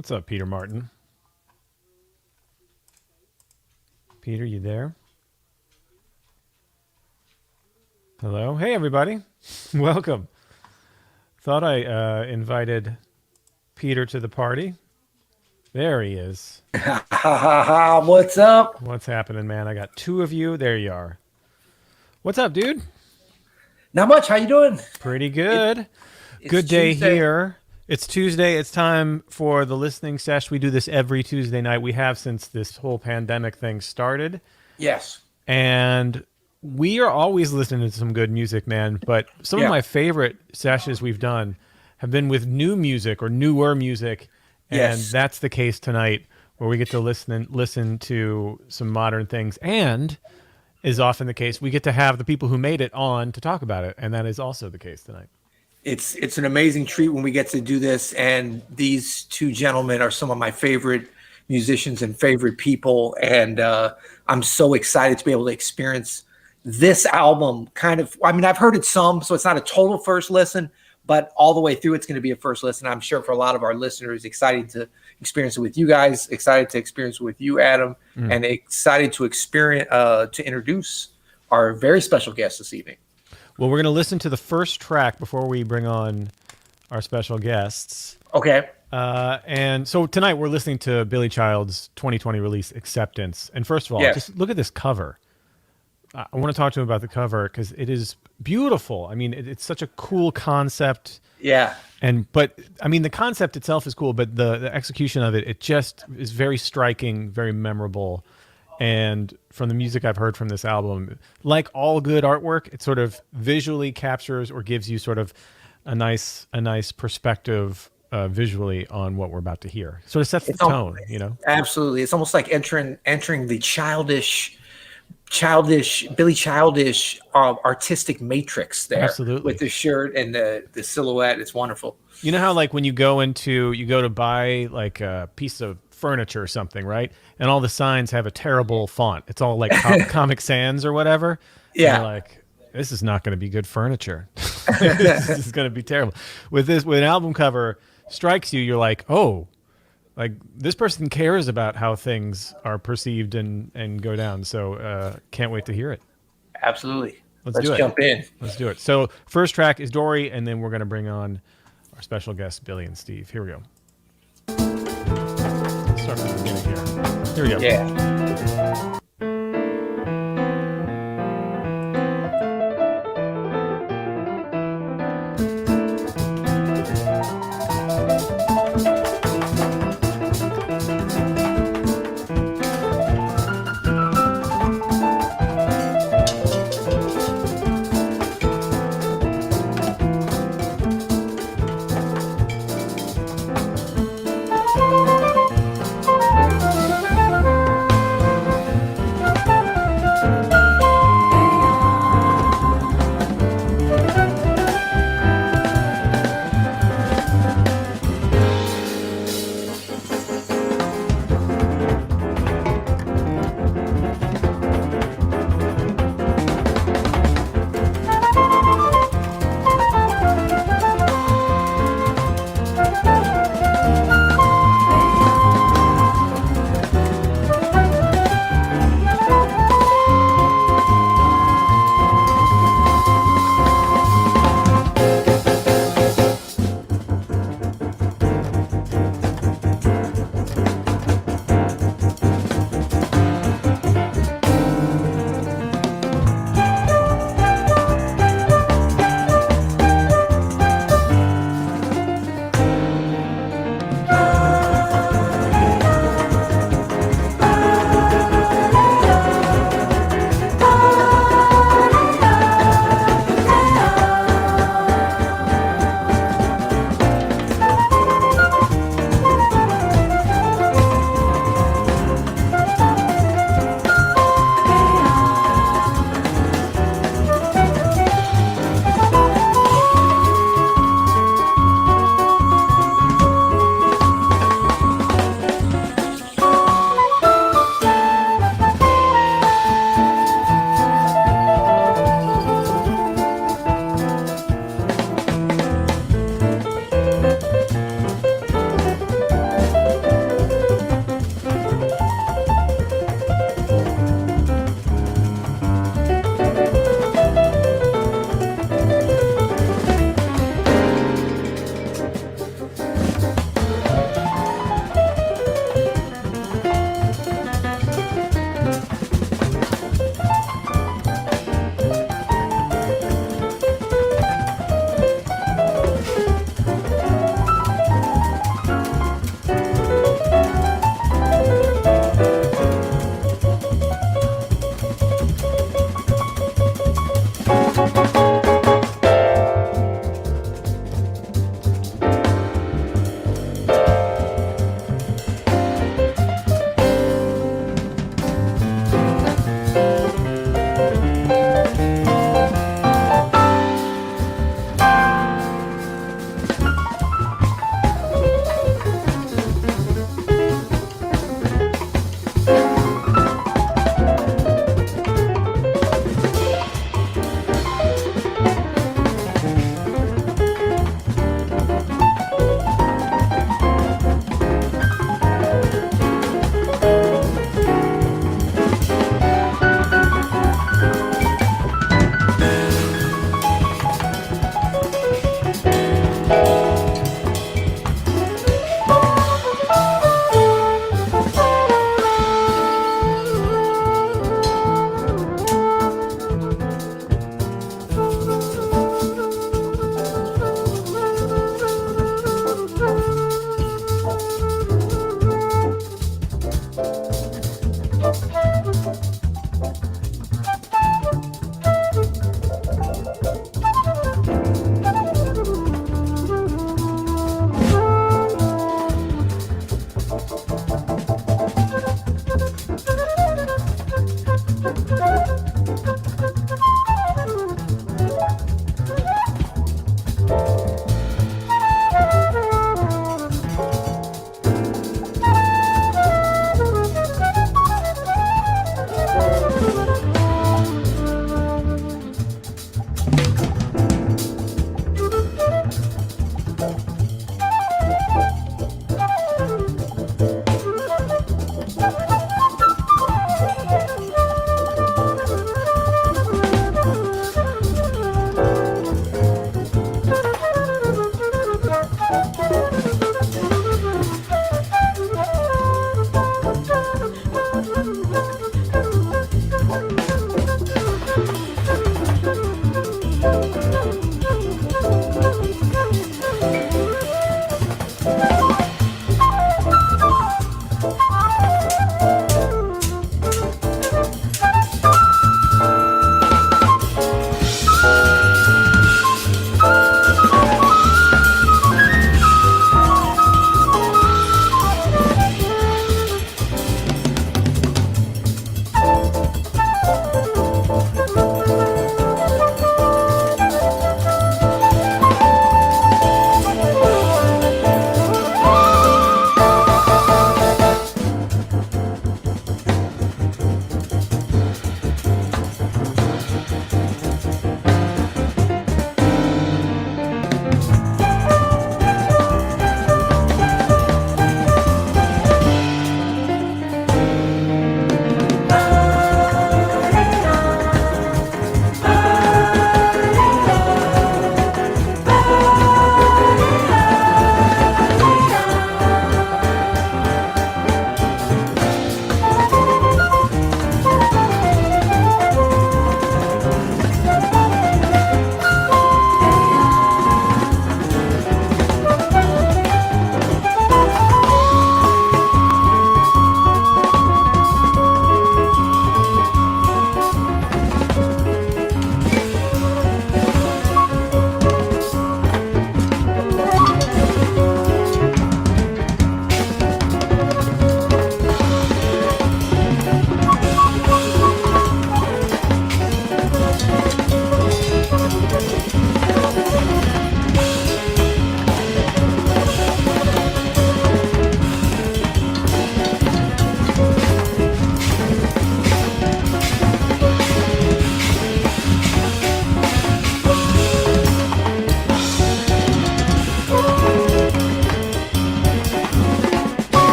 What's up, Peter Martin? Peter, you there? Hello? Hey, everybody. Welcome. Thought I invited Peter to the party. There he is. What's up? What's happening, man? I got two of you. There you are. What's up, dude? Not much. How you doing? Pretty good. It's Good day Tuesday. here. It's Tuesday. It's time for the listening sesh. We do this every Tuesday night. We have since this whole pandemic thing started. Yes. And we are always listening to some good music, man. But some of my favorite sessions we've done have been with new music or newer music. And Yes. that's the case tonight, where we get to listen to some modern things. And is often the case, we get to have the people who made it on to talk about it. And that is also the case tonight. It's an amazing treat when we get to do this, and these two gentlemen are some of my favorite musicians and favorite people, and I'm so excited to be able to experience this album. I've heard it some, so it's not a total first listen, but all the way through, it's going to be a first listen. I'm sure for a lot of our listeners, excited to experience it with you guys, excited to experience it with you, Adam, and excited to introduce our very special guest this evening. Well, we're going to listen to the first track before we bring on our special guests. Okay. And so tonight we're listening to Billy Child's 2020 release, Acceptance. And first of all, just look at this cover. I want to talk to him about the cover because it is beautiful. I mean, it's such a cool concept. Yeah. But I mean, the concept itself is cool, but the execution of it, it just is very striking, very memorable. And from the music I've heard from this album, like all good artwork, it sort of visually captures or gives you sort of a nice perspective visually on what we're about to hear. Sort of sets the tone, you know? Absolutely. It's almost like entering the childish Billy Childish artistic matrix there. Absolutely. With the shirt and the silhouette. It's wonderful. You know how like when you go to buy like a piece of furniture or something, right? And all the signs have a terrible font. It's all like Comic Sans or whatever. Yeah. And you're like, this is not going to be good furniture. This is going to be terrible. With an album cover strikes you, you're like, oh, like this person cares about how things are perceived and go down. So can't wait to hear it. Absolutely. Let's do it. Jump in. Let's do it. So first track is Dory, and then we're going to bring on our special guests, Billy and Steve. Here we go. Let's start from the beginning here. Here we go. Yeah.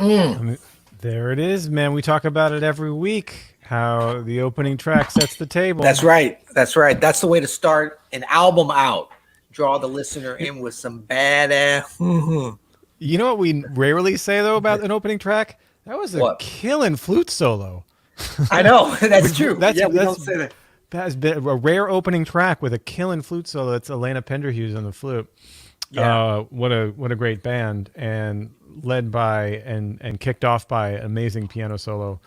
I mean, there it is, man. We talk about it every week. How the opening track sets the table. That's right. That's right. That's the way to start an album out. Draw the listener in with some badass. You know what we rarely say though about an opening track? That was a What? killing flute solo. I know. That's true. That's Yeah, we don't say that. That's been a rare opening track with a killing flute solo. That's Elena Penderhughes on the flute. Yeah. What a great band, and led by and kicked off by an amazing piano solo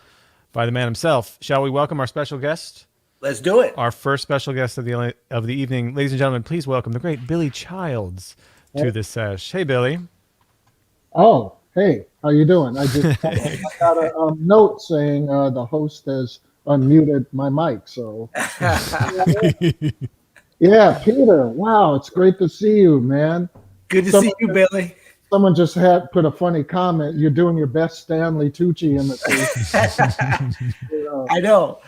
by the man himself. Shall we welcome our special guest? Let's do it. Our first special guest of the evening, ladies and gentlemen. Please welcome the great Billy Childs to the sesh. Hey, Billy. Oh, hey, how you doing? I just got a note saying the host has unmuted my mic. So, yeah, Peter. Wow, it's great to see you, man. Good to see you, Billy. Someone just had put a funny comment. You're doing your best Stanley Tucci imitation. I know.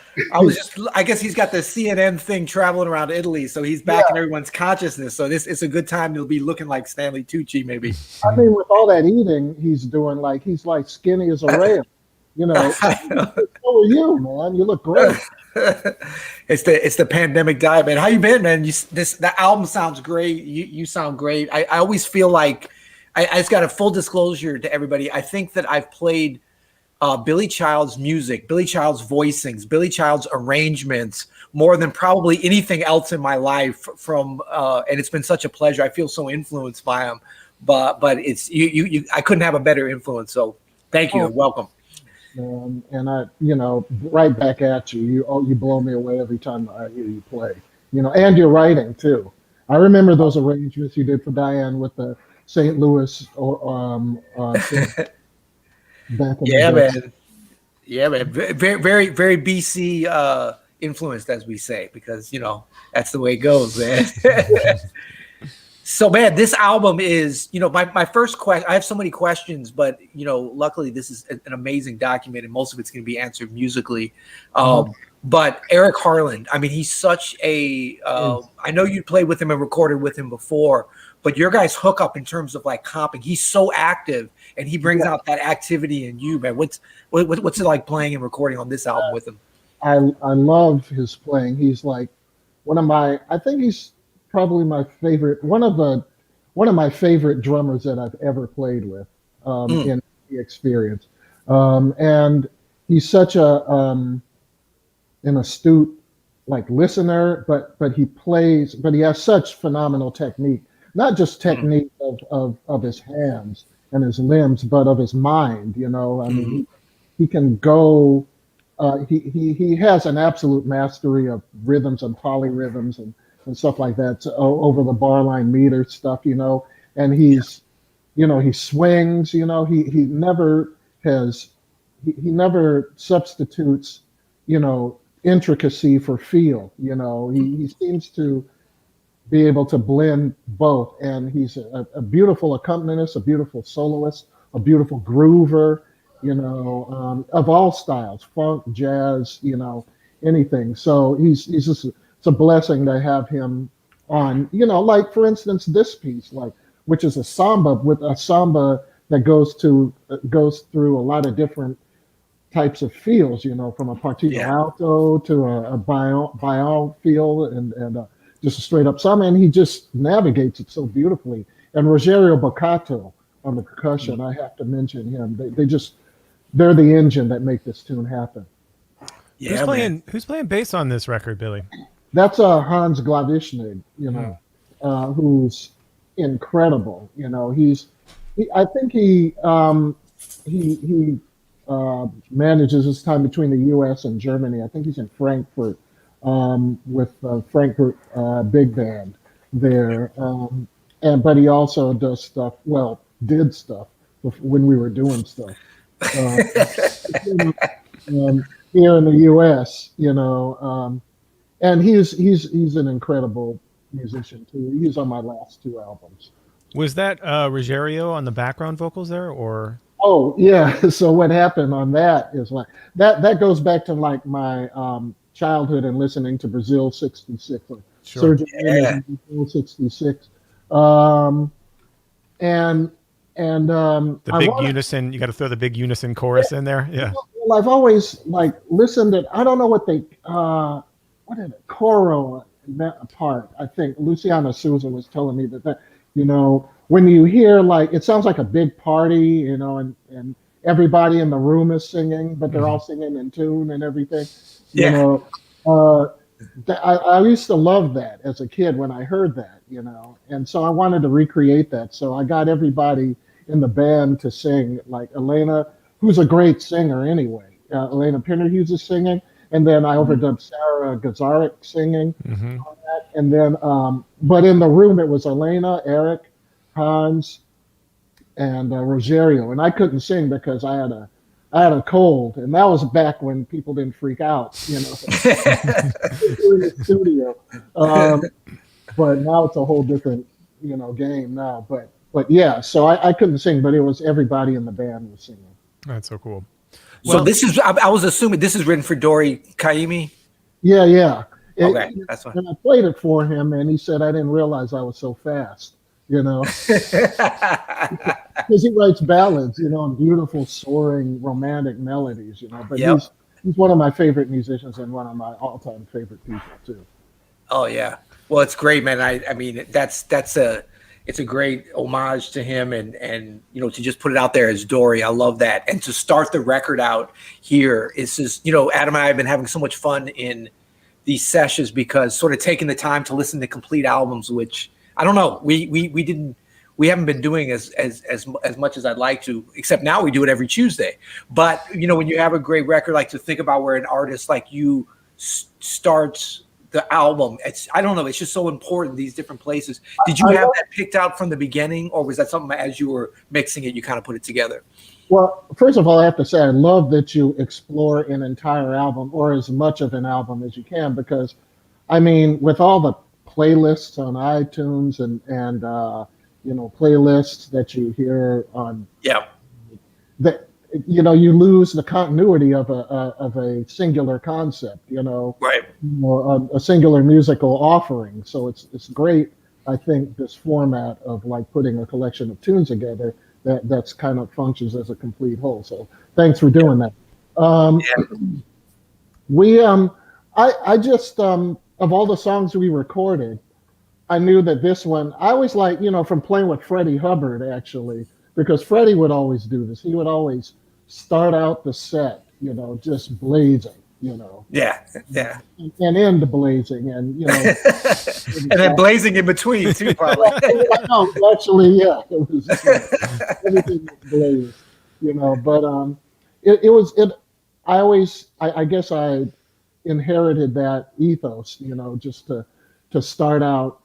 I guess he's got the CNN thing traveling around Italy, so he's back in everyone's consciousness. So it's a good time to be looking like Stanley Tucci, maybe. I mean, with all that eating he's doing, he's like skinny as a rail. You know, so are you, man? You look great. It's the pandemic diet, man. How you been, man? The album sounds great. You sound great. I always feel like I just got a full disclosure to everybody. I think that I've played Billy Child's music, Billy Child's voicings, Billy Child's arrangements more than probably anything else in my life. And it's been such a pleasure. I feel so influenced by him. But it's you. I couldn't have a better influence. So thank you and welcome. And I, right back at you. You blow me away every time I hear you play. And your writing too. I remember those arrangements you did for Diane with the St. Louis back in Yeah, the day. man. Yeah, man. Very, very, very BC influenced, as we say, because that's the way it goes, man. So, man, this album is, my first question. I have so many questions, but luckily this is an amazing document, and most of it's going to be answered musically. But Eric Harland, I mean, he's such a. I know you played with him and recorded with him before, but your guys hook up in terms of comping. He's so active, and he brings out that activity in you, man. What's it like playing and recording on this album with him? I love his playing. He's like I think he's probably my favorite, one of my favorite drummers that I've ever played with in the experience. And he's such an astute listener, but he has such phenomenal technique, not just technique of his hands and his limbs, but of his mind. I mean, he can go. He has an absolute mastery of rhythms and polyrhythms and stuff like that, over the bar line meter stuff, and he swings, he never substitutes, intricacy for feel, he seems to be able to blend both, and he's a beautiful accompanist, a beautiful soloist, a beautiful groover, of all styles, funk, jazz, anything. So he's just, it's a blessing to have him on, for instance, this piece, which is a samba that goes through a lot of different types of feels, from a partito alto to a bial feel and just a straight up samba, and he just navigates it so beautifully. And Rogerio Boccato on the percussion, I have to mention him. They're the engine that make this tune happen. Yeah, who's playing bass on this record, Billy? That's Hans Glavishnig, who's incredible. I think he manages his time between the U.S. and Germany. I think he's in Frankfurt with Frankfurt Big Band there, but he also does stuff. Well, did stuff when we were doing stuff here in the U.S. And he's an incredible musician too. He's on my last two albums. Was that Rogerio on the background vocals there, or? Oh yeah. So what happened on that is that goes back to my childhood and listening to Brazil '66, Sergio Brazil '66, and and The I big wanted. unison. You got to throw the big unison chorus in there. Yeah. Well, I've always like listened to. I don't know what they. What is it? Coro that part. I think Luciana Souza was telling me that when you hear like it sounds like a big party, and everybody in the room is singing, but they're all Mhm. singing in tune and everything. You Yeah. know, uh, I used to love that as a kid when I heard that, and so I wanted to recreate that. So I got everybody in the band to sing, like Elena, who's a great singer anyway. Elena Pinnerhughes is singing, and then I overdubbed Sarah Gazarek singing Mhm. on that. And then, but in the room it was Elena, Eric, Hans, and Rosario, and I couldn't sing because I had a cold, and that was back when people didn't freak out, in the studio. Um, but now it's a whole different, game now. But yeah, so I couldn't sing, but it was everybody in the band was singing. That's so cool. So Well, this is, I was assuming this is written for Dori Kaimi. Yeah, yeah. Okay, that's fine. And I played it for him, and he said I didn't realize I was so fast, because he writes ballads, and beautiful, soaring, romantic melodies, But Yep. he's one of my favorite musicians and one of my all-time favorite people too. Oh yeah. Well, it's great, man. I mean it's a great homage to him, and to just put it out there as Dory. I love that. And to start the record out here is just, Adam and I have been having so much fun in these sessions because sort of taking the time to listen to complete albums, which I don't know, we haven't been doing as much as I'd like to, except now we do it every Tuesday. But when you have a great record, like to think about where an artist like you starts the album, I don't know, it's just so important, these different places. Did you I have love, that picked out from the beginning, or was that something as you were mixing it you kind of put it together? well, first of all, I have to say I love that you explore an entire album or as much of an album as you can, because I mean, with all the playlists on iTunes and playlists that you hear on Yeah. that, you lose the continuity of a singular concept, Right. a singular musical offering. So it's great. I think this format of like putting a collection of tunes together that's kind of functions as a complete whole. So thanks for doing that. Um, Yeah. we I just of all the songs we recorded, I knew that this one, I always like, from playing with Freddie Hubbard, actually, because Freddie would always do this. He would always start out the set, just blazing, Yeah. Yeah. and end blazing. And, And then blazing in between too, probably. no, actually, yeah, it was everything was blazed, but it was, I always, I guess I inherited that ethos, just to start out,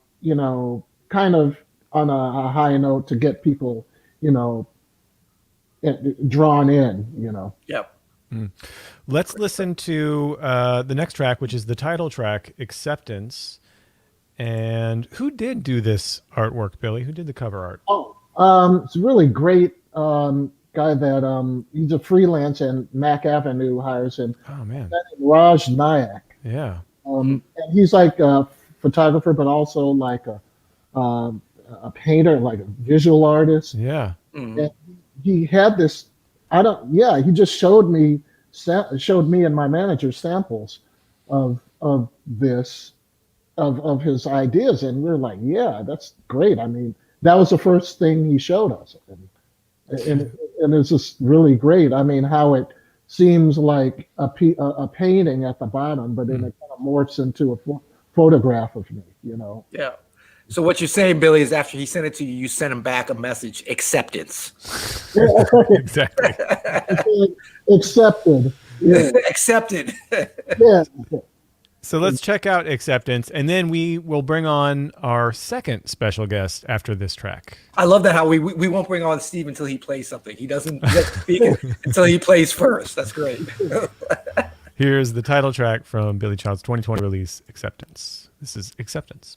kind of on a high note to get people, drawn in, Yep. let's listen to the next track, which is the title track, Acceptance. And who did do this artwork, Billy? Who did the cover art? Oh, it's a really great guy that he's a freelance, and Mac Avenue hires him. Oh, man. Raj Nayak. Yeah. And he's like a photographer, but also like a painter, like a visual artist. Yeah. And he had this. I don't. Yeah, he just showed me and my manager samples of this of his ideas, and we're like, yeah, that's great. I mean, that was the first thing he showed us, and it's just really great. I mean, how it seems like a painting at the bottom, but then it kind of morphs into a photograph of me. Yeah. So what you're saying, Billy, is after he sent it to you, you sent him back a message, acceptance. Exactly. Accepted. Yeah. Accepted. Yeah. So let's check out Acceptance, and then we will bring on our second special guest after this track. I love that how we won't bring on Steve until he plays something. He doesn't speak until he plays first. That's great. Here's the title track from Billy Child's 2020 release, Acceptance. This is Acceptance.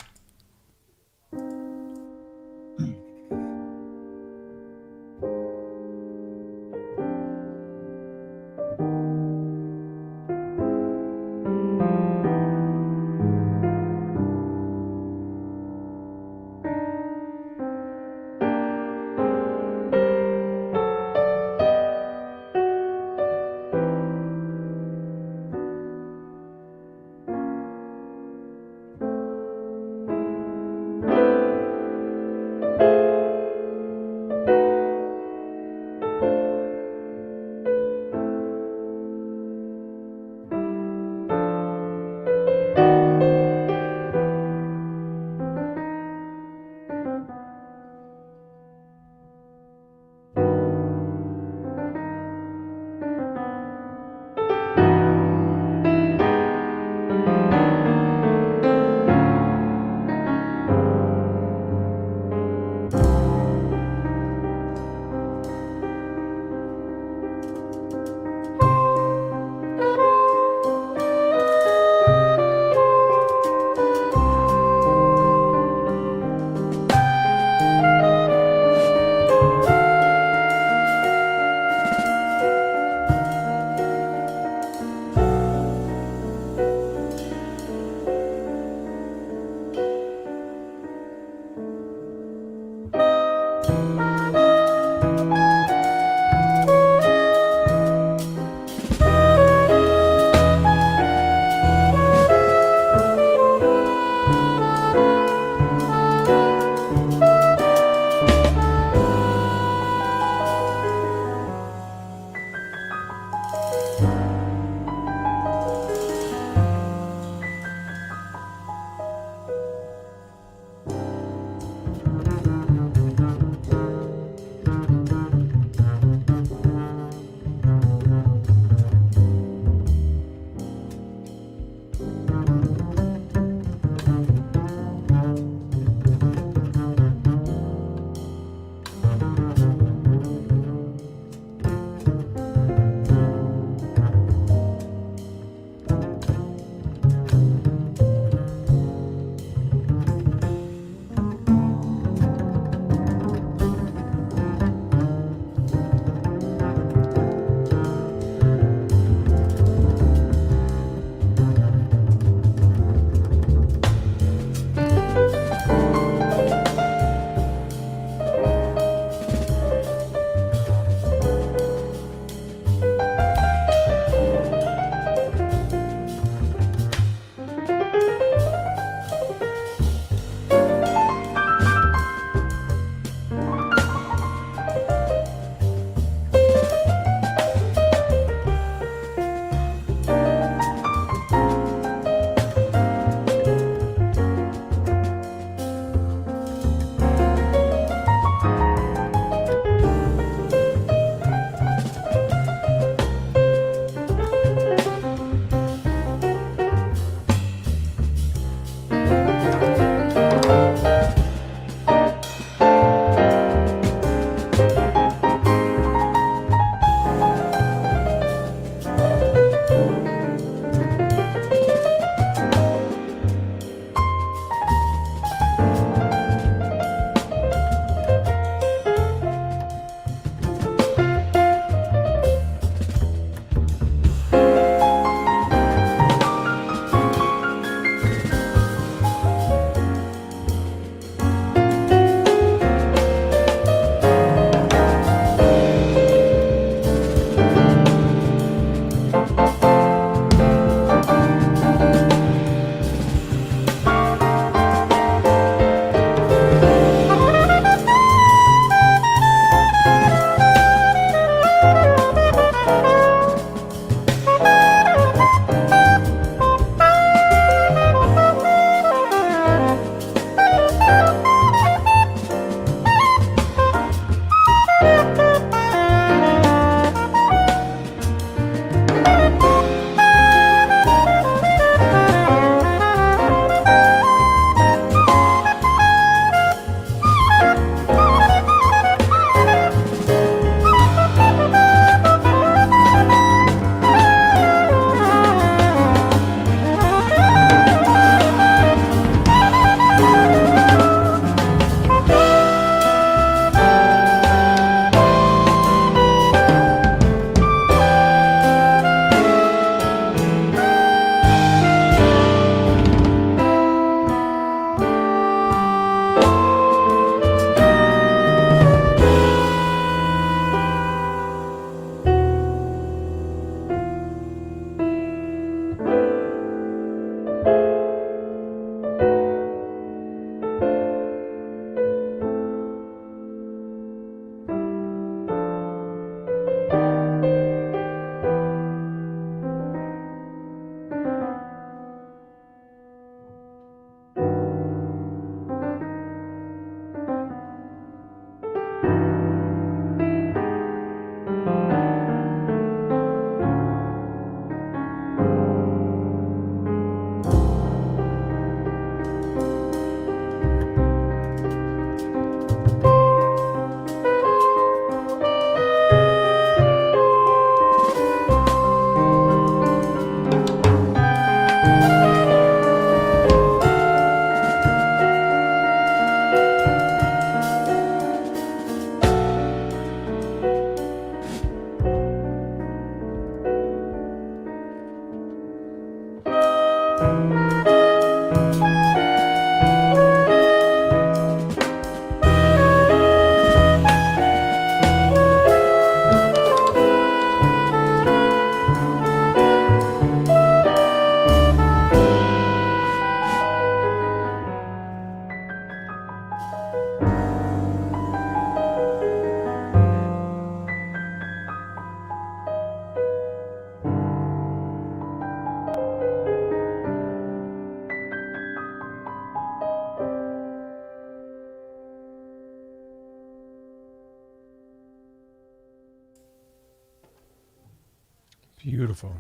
Beautiful.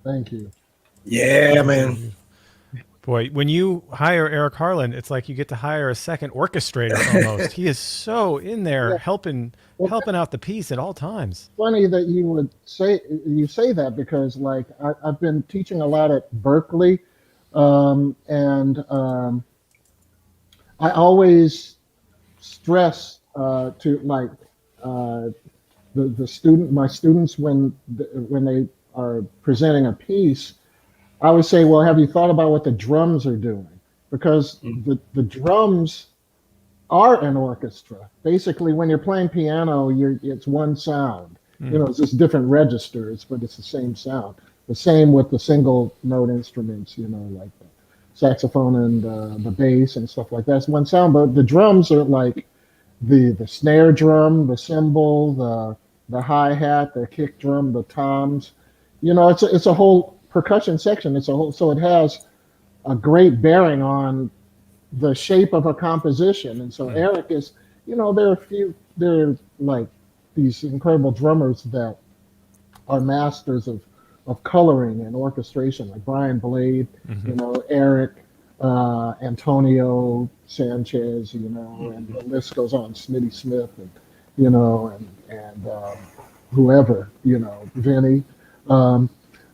Thank you. Yeah, man. Boy, when you hire Eric Harlan, it's like you get to hire a second orchestrator almost. He is so in there Yeah. helping Well, out the piece at all times. funny that you say that because like I've been teaching a lot at Berkeley, and I always stress to like uh, my students when they are presenting a piece. I would say, well, have you thought about what the drums are doing? Because the drums are an orchestra. Basically, when you're playing piano, it's one sound. It's just different registers, but it's the same sound. The same with the single note instruments, like the saxophone and the bass and stuff like that. It's one sound, but the drums are like the snare drum, the cymbal, the hi hat, the kick drum, the toms. It's a whole percussion section. It's a whole, so it has a great bearing on the shape of a composition. And so Eric is, there are like these incredible drummers that are masters of coloring and orchestration, like Brian Blade, Eric, Antonio Sanchez, and the list goes on, Smitty Smith, and whoever, Vinny.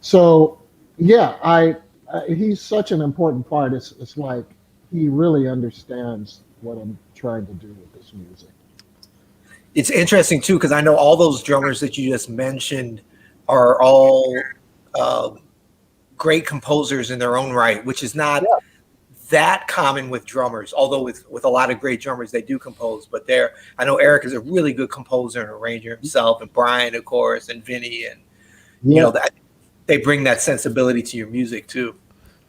So yeah, he's such an important part. It's like he really understands what I'm trying to do with this music. It's interesting too, because I know all those drummers that you just mentioned are all great composers in their own right, which is not that common with drummers. Although with a lot of great drummers, they do compose. But I know Eric is a really good composer and arranger himself, and Brian, of course, and Vinny, and that they bring that sensibility to your music too.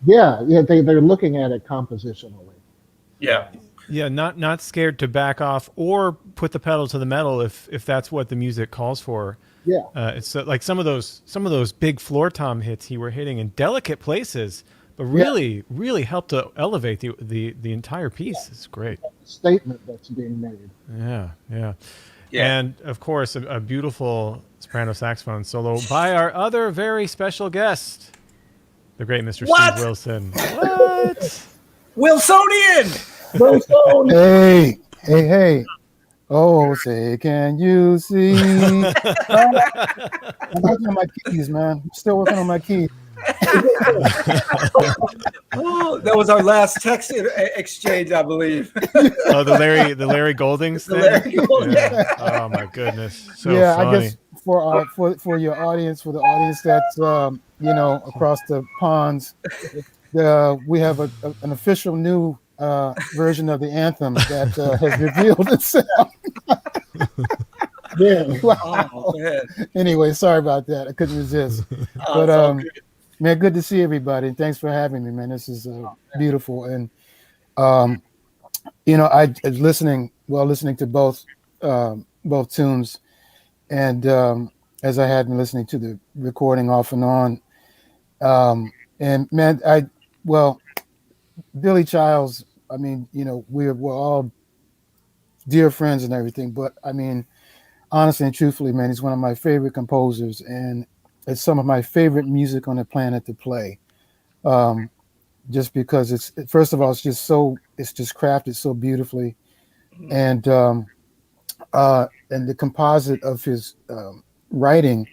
Yeah, they're looking at it compositionally. Yeah. Yeah, not scared to back off or put the pedal to the metal if that's what the music calls for. Yeah, it's like some of those big floor tom hits he were hitting in delicate places, but really helped to elevate the entire piece. It's great statement that's being made. Yeah. And of course, a beautiful soprano saxophone solo by our other very special guest, the great Mr. Steve Wilson. What? Wilsonian. Hey. Oh, say, can you see? I'm working on my keys, man. I'm still working on my keys. Oh, that was our last text exchange, I believe. Oh, the Larry Goldings thing? Yeah. Oh my goodness. So funny. I guess for your audience, for the audience that's across the ponds, we have an official new version of the anthem that has revealed itself. Wow. Oh, anyway, sorry about that. I couldn't resist. But man, good to see everybody. Thanks for having me, man. This is beautiful. And I was listening to both tunes, and as I had been listening to the recording off and on, and man, Billy Childs, I mean, we're all dear friends and everything, but I mean, honestly and truthfully, man, he's one of my favorite composers, and it's some of my favorite music on the planet to play. Just because first of all, it's just crafted so beautifully, and the composite of his writing,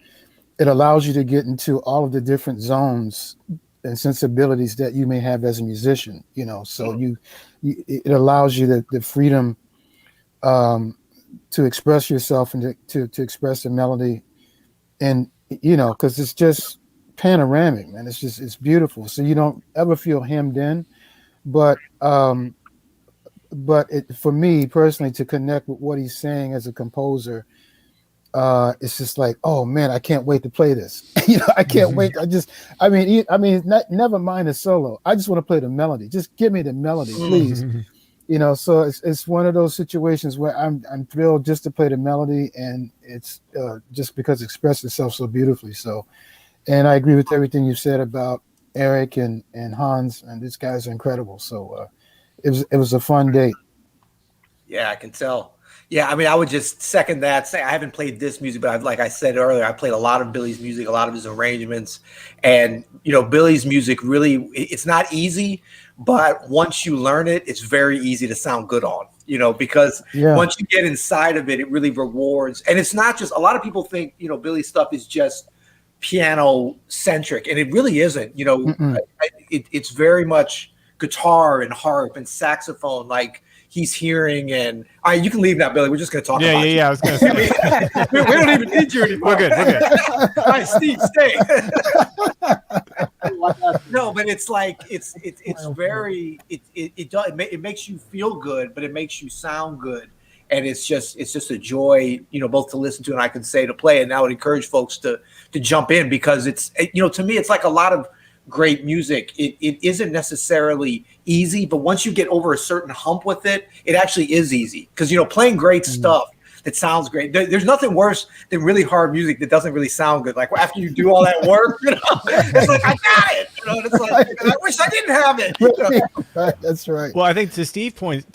it allows you to get into all of the different zones and sensibilities that you may have as a musician, so it allows you the freedom to express yourself and to express the melody, and because it's just panoramic, man. It's beautiful, so you don't ever feel hemmed in, but for me personally, to connect with what he's saying as a composer, it's just like, oh man, I can't wait to play this. I can't wait. Never mind the solo. I just want to play the melody. Just give me the melody, please. So it's one of those situations where I'm thrilled just to play the melody, and it's just because it expresses itself so beautifully. So, and I agree with everything you said about Eric and Hans, and these guys are incredible. So it was a fun date. Yeah, I can tell. Yeah, I mean, I would just second that. Say I haven't played this music, but like I said earlier, I played a lot of Billy's music, a lot of his arrangements, and Billy's music really, it's not easy, but once you learn it, it's very easy to sound good on. Because once you get inside of it, it really rewards. And it's not just, a lot of people think Billy's stuff is just piano centric, and it really isn't. It's very much guitar and harp and saxophone, like he's hearing. And all right, you can leave now, Billy. We're just going to talk about you. I was going to say. we don't even need you anymore. We're good. All right, Steve, stay. No, but it's like it's very it makes you feel good, but it makes you sound good, and it's just a joy, both to listen to and I can say to play. And I would encourage folks to jump in, because it's to me it's like a lot of great music. It isn't necessarily easy, but once you get over a certain hump with it, it actually is easy. Because playing great stuff that sounds great. There's nothing worse than really hard music that doesn't really sound good. Like after you do all that work, it's like I got it. It's like I wish I didn't have it. Right, that's right. Well, I think to Steve's point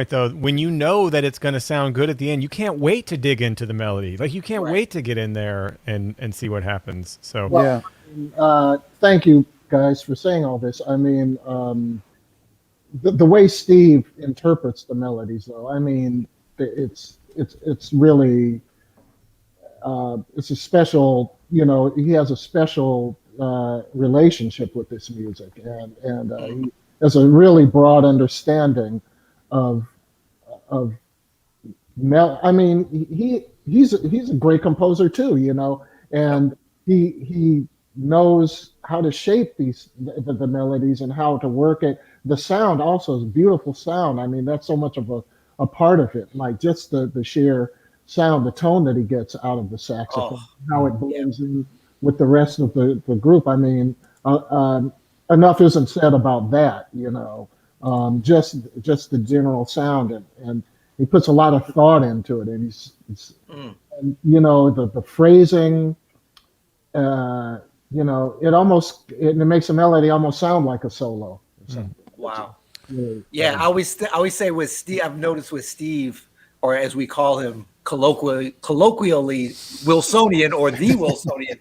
though, when you know that it's going to sound good at the end, you can't wait to dig into the melody. Like you can't wait to get in there and see what happens. So thank you guys for saying all this. I mean, the way Steve interprets the melodies, though, I mean, it's really it's a special. He has a special relationship with this music, and he has a really broad understanding of I mean, he's a great composer too, and he knows how to shape the melodies and how to work it. The sound also is a beautiful sound. I mean, that's so much of a part of it, like just the sheer sound, the tone that he gets out of the saxophone, how it blends in with the rest of the group. I mean, enough isn't said about that, just the general sound, and he puts a lot of thought into it, and and, the phrasing, it makes a melody almost sound like a solo or something. Wow. Really, I always say with Steve, I've noticed with Steve, or as we call him colloquially Wilsonian, or the Wilsonian,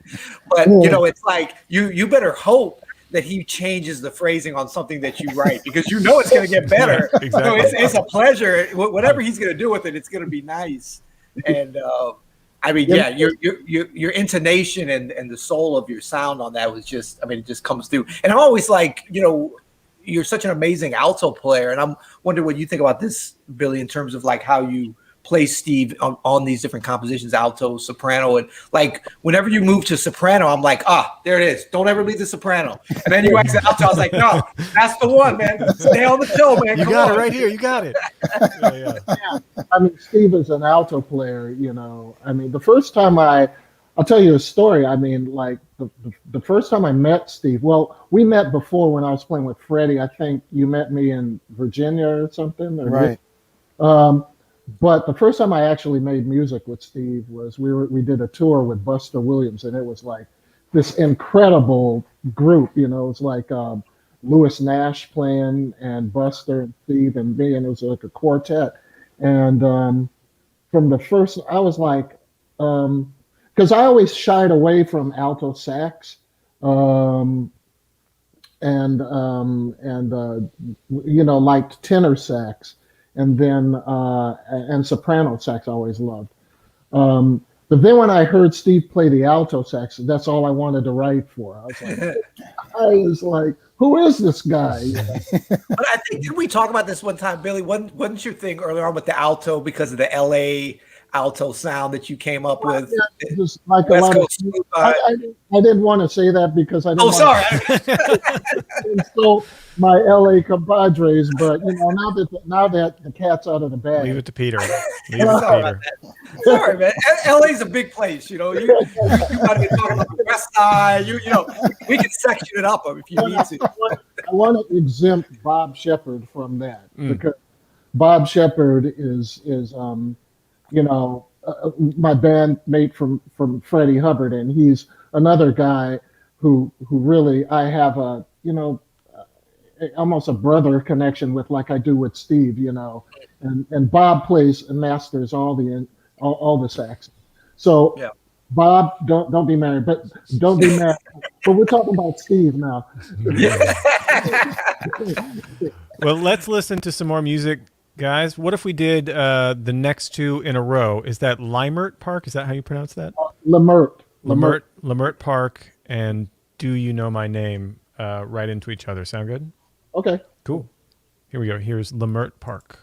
but it's like you better hope that he changes the phrasing on something that you write, because it's going to get better. Exactly. It's a pleasure. Whatever he's going to do with it, it's going to be nice. And I mean, your intonation and the soul of your sound on that was just, I mean, it just comes through. And I'm always like, you're such an amazing alto player, and I'm wondering what you think about this, Billy, in terms of like how you play Steve on these different compositions, alto, soprano, and like whenever you move to soprano, I'm like, there it is. Don't ever leave the soprano. And then you exit alto, I was like, no, that's the one, man. Stay on the show, man. You got it right here. You got it. I mean, Steve is an alto player. I mean, the first time I'll tell you a story. I mean, like the first time I met Steve, well, we met before when I was playing with Freddie. I think you met me in Virginia or something. Right. But the first time I actually made music with Steve was we did a tour with Buster Williams, and it was like this incredible group. It was like Louis Nash playing, and Buster and Steve and me, and it was like a quartet. And from the first, I was like, because I always shied away from alto sax, liked tenor sax, and then and soprano sax I always loved. But then when I heard Steve play the alto sax, that's all I wanted to write for. I was like, who is this guy? But I think, didn't we talk about this one time, Billy? Wasn't your thing earlier on with the alto because of the LA alto sound that you came up with? Yeah, just like a lot of, I didn't want to say that because I didn't to insult my LA compadres, but now that the cat's out of the bag, leave it to Peter. Sorry, man. LA's a big place. You got to be talking about the West Side. We can section it up if you need to. I want to exempt Bob Shepard from that because Bob Shepard is my bandmate from Freddie Hubbard, and he's another guy who really I have almost a brother connection with, like I do with Steve, you know, and Bob plays and masters all the sax. So Yeah. Bob, don't be married, but don't be mad. But we're talking about Steve now. Well, let's listen to some more music, guys. What if we did the next two in a row? Is that Limert Park? Is that how you pronounce that? Limert Park and Do You Know My Name right into each other. Sound good? Okay. Cool. Here we go. Here's Limert Park.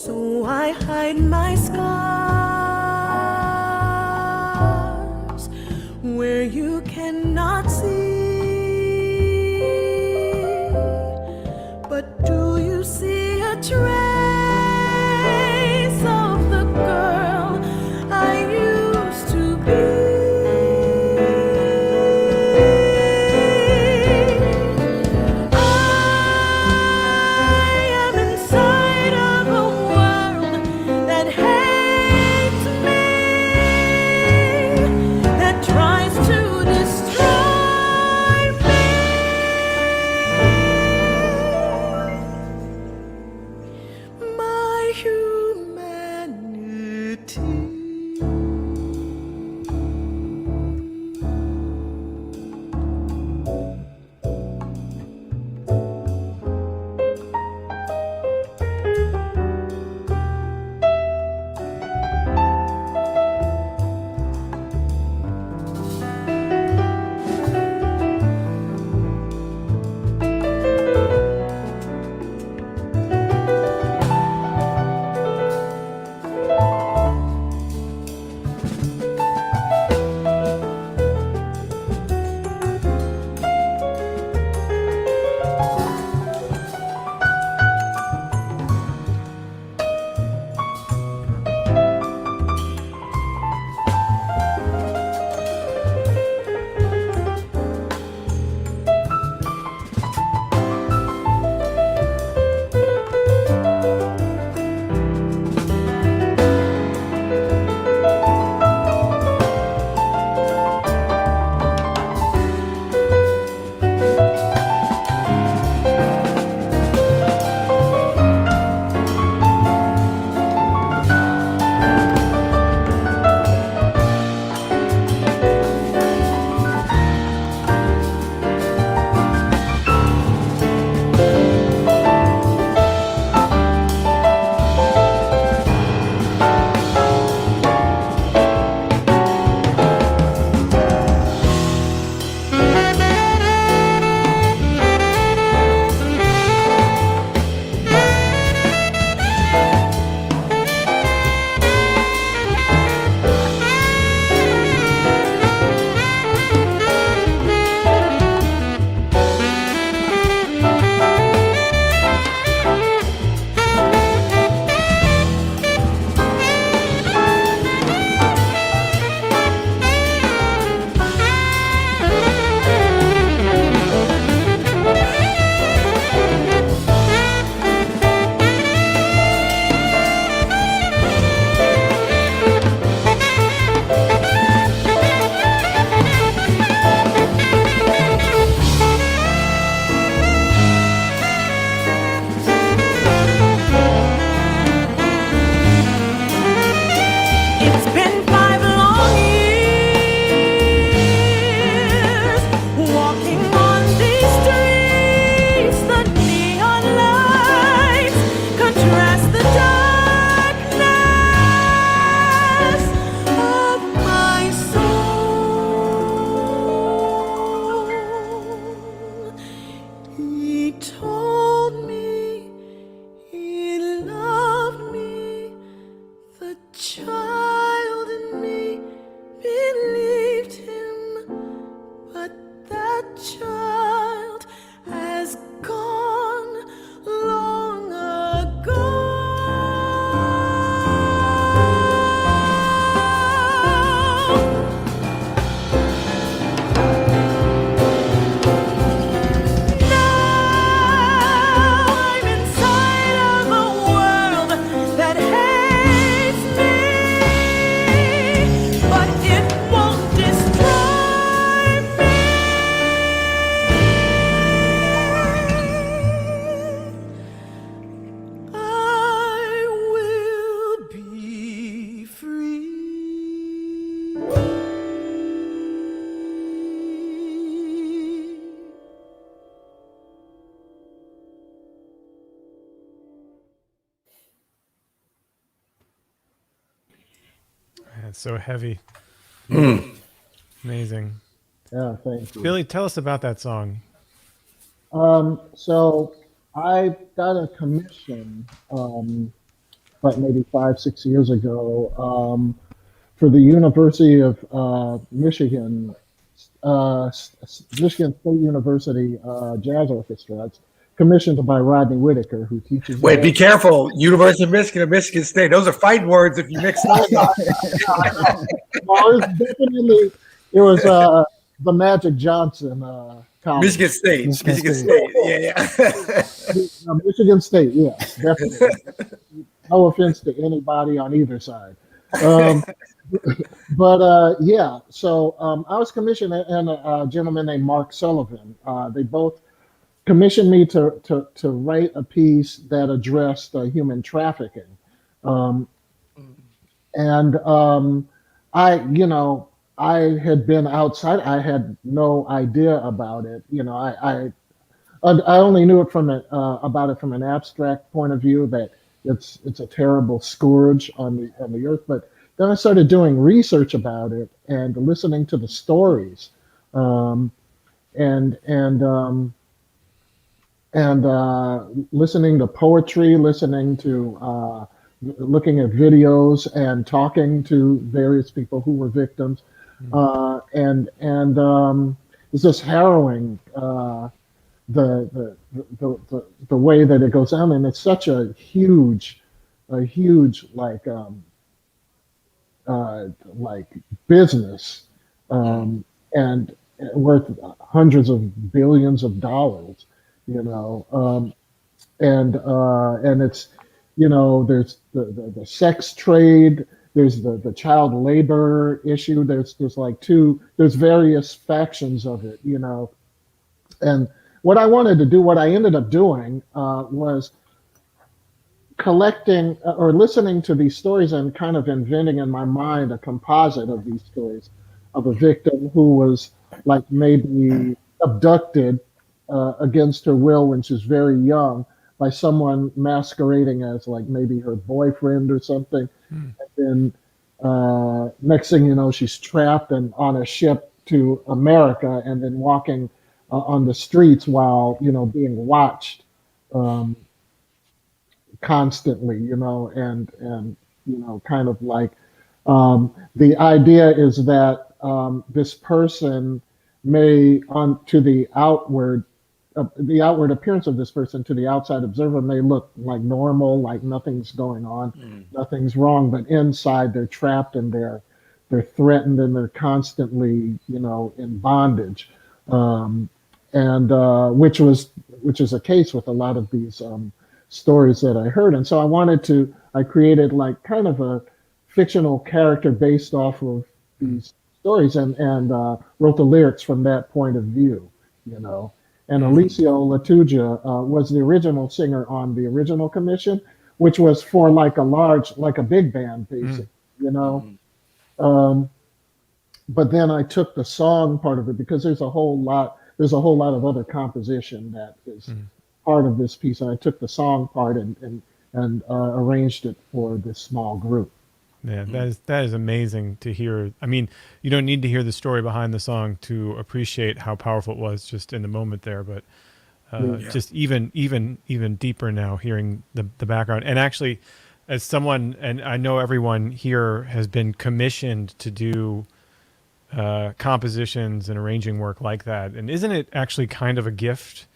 So I hide my scars where you cannot see. But do you see a trace of the girl I used to be? It's so heavy. Amazing. Yeah, thank you. Billy, tell us about that song. So I got a commission but maybe 5, 6 years ago, for the University of Michigan, Michigan State University Jazz Orchestra. It's commissioned by Rodney Whitaker, who teaches Wait, there. be careful. University of Michigan or Michigan State. Those are fighting words if you mix those up. Well, it was the Magic Johnson college. Michigan State. Michigan State. Yeah. Michigan State, yeah, definitely. No offense to anybody on either side. Yeah, so I was commissioned, and a gentleman named Mark Sullivan. They both commissioned me to write a piece that addressed human trafficking. And I had been outside. I had no idea about it. I only knew it about it from an abstract point of view, that it's a terrible scourge on the earth. But then I started doing research about it and listening to the stories, and listening to poetry, looking at videos, and talking to various people who were victims, it's just harrowing. The way that it goes on, and it's such a huge like business, and worth hundreds of billions of dollars, and it's, there's the sex trade, there's the child labor issue, there's various factions of it, and what I ended up doing was collecting or listening to these stories and kind of inventing in my mind a composite of these stories of a victim who was like maybe abducted against her will when she was very young by someone masquerading as like maybe her boyfriend or something. And then next thing you know, she's trapped and on a ship to America, and then walking on the streets while being watched constantly, and kind of like the idea is that this person may, to the outward appearance of this person to the outside observer, may look like normal, like nothing's going on, nothing's wrong, but inside they're trapped and they're threatened and they're constantly in bondage. Which is a case with a lot of these stories that I heard. And so I created like kind of a fictional character based off of these stories, and wrote the lyrics from that point of view, And Alicio Latuja was the original singer on the original commission, which was for like a big band, basically, But then I took the song part of it, because there's a whole lot of other composition that is part of this piece, and I took the song part and arranged it for this small group. Yeah, that is amazing to hear. I mean, you don't need to hear the story behind the song to appreciate how powerful it was just in the moment there, but just even deeper now, hearing the background. And actually, as someone, and I know everyone here has been commissioned to do compositions and arranging work like that. And isn't it actually kind of a gift,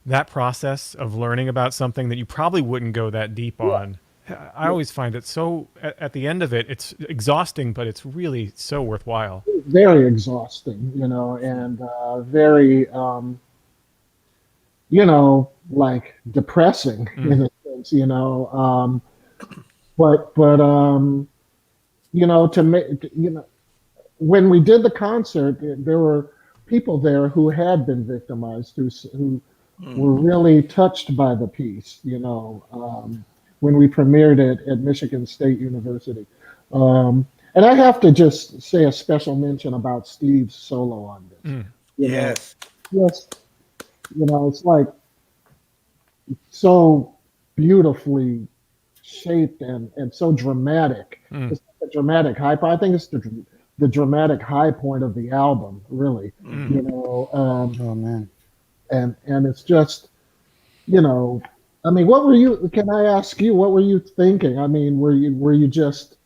that process of learning about something that you probably wouldn't go that deep on? I always find it so, at the end of it, it's exhausting, but it's really so worthwhile. Very exhausting, and very, like depressing in a sense, to make, when we did the concert, there were people there who had been victimized, who were really touched by the piece, when we premiered it at Michigan State University. And I have to just say a special mention about Steve's solo on this. Yes. It's like so beautifully shaped and so dramatic. It's like a dramatic high point. I think it's the dramatic high point of the album, really. Oh man. And it's just, I mean, what were you? Can I ask you? What were you thinking? I mean, were you just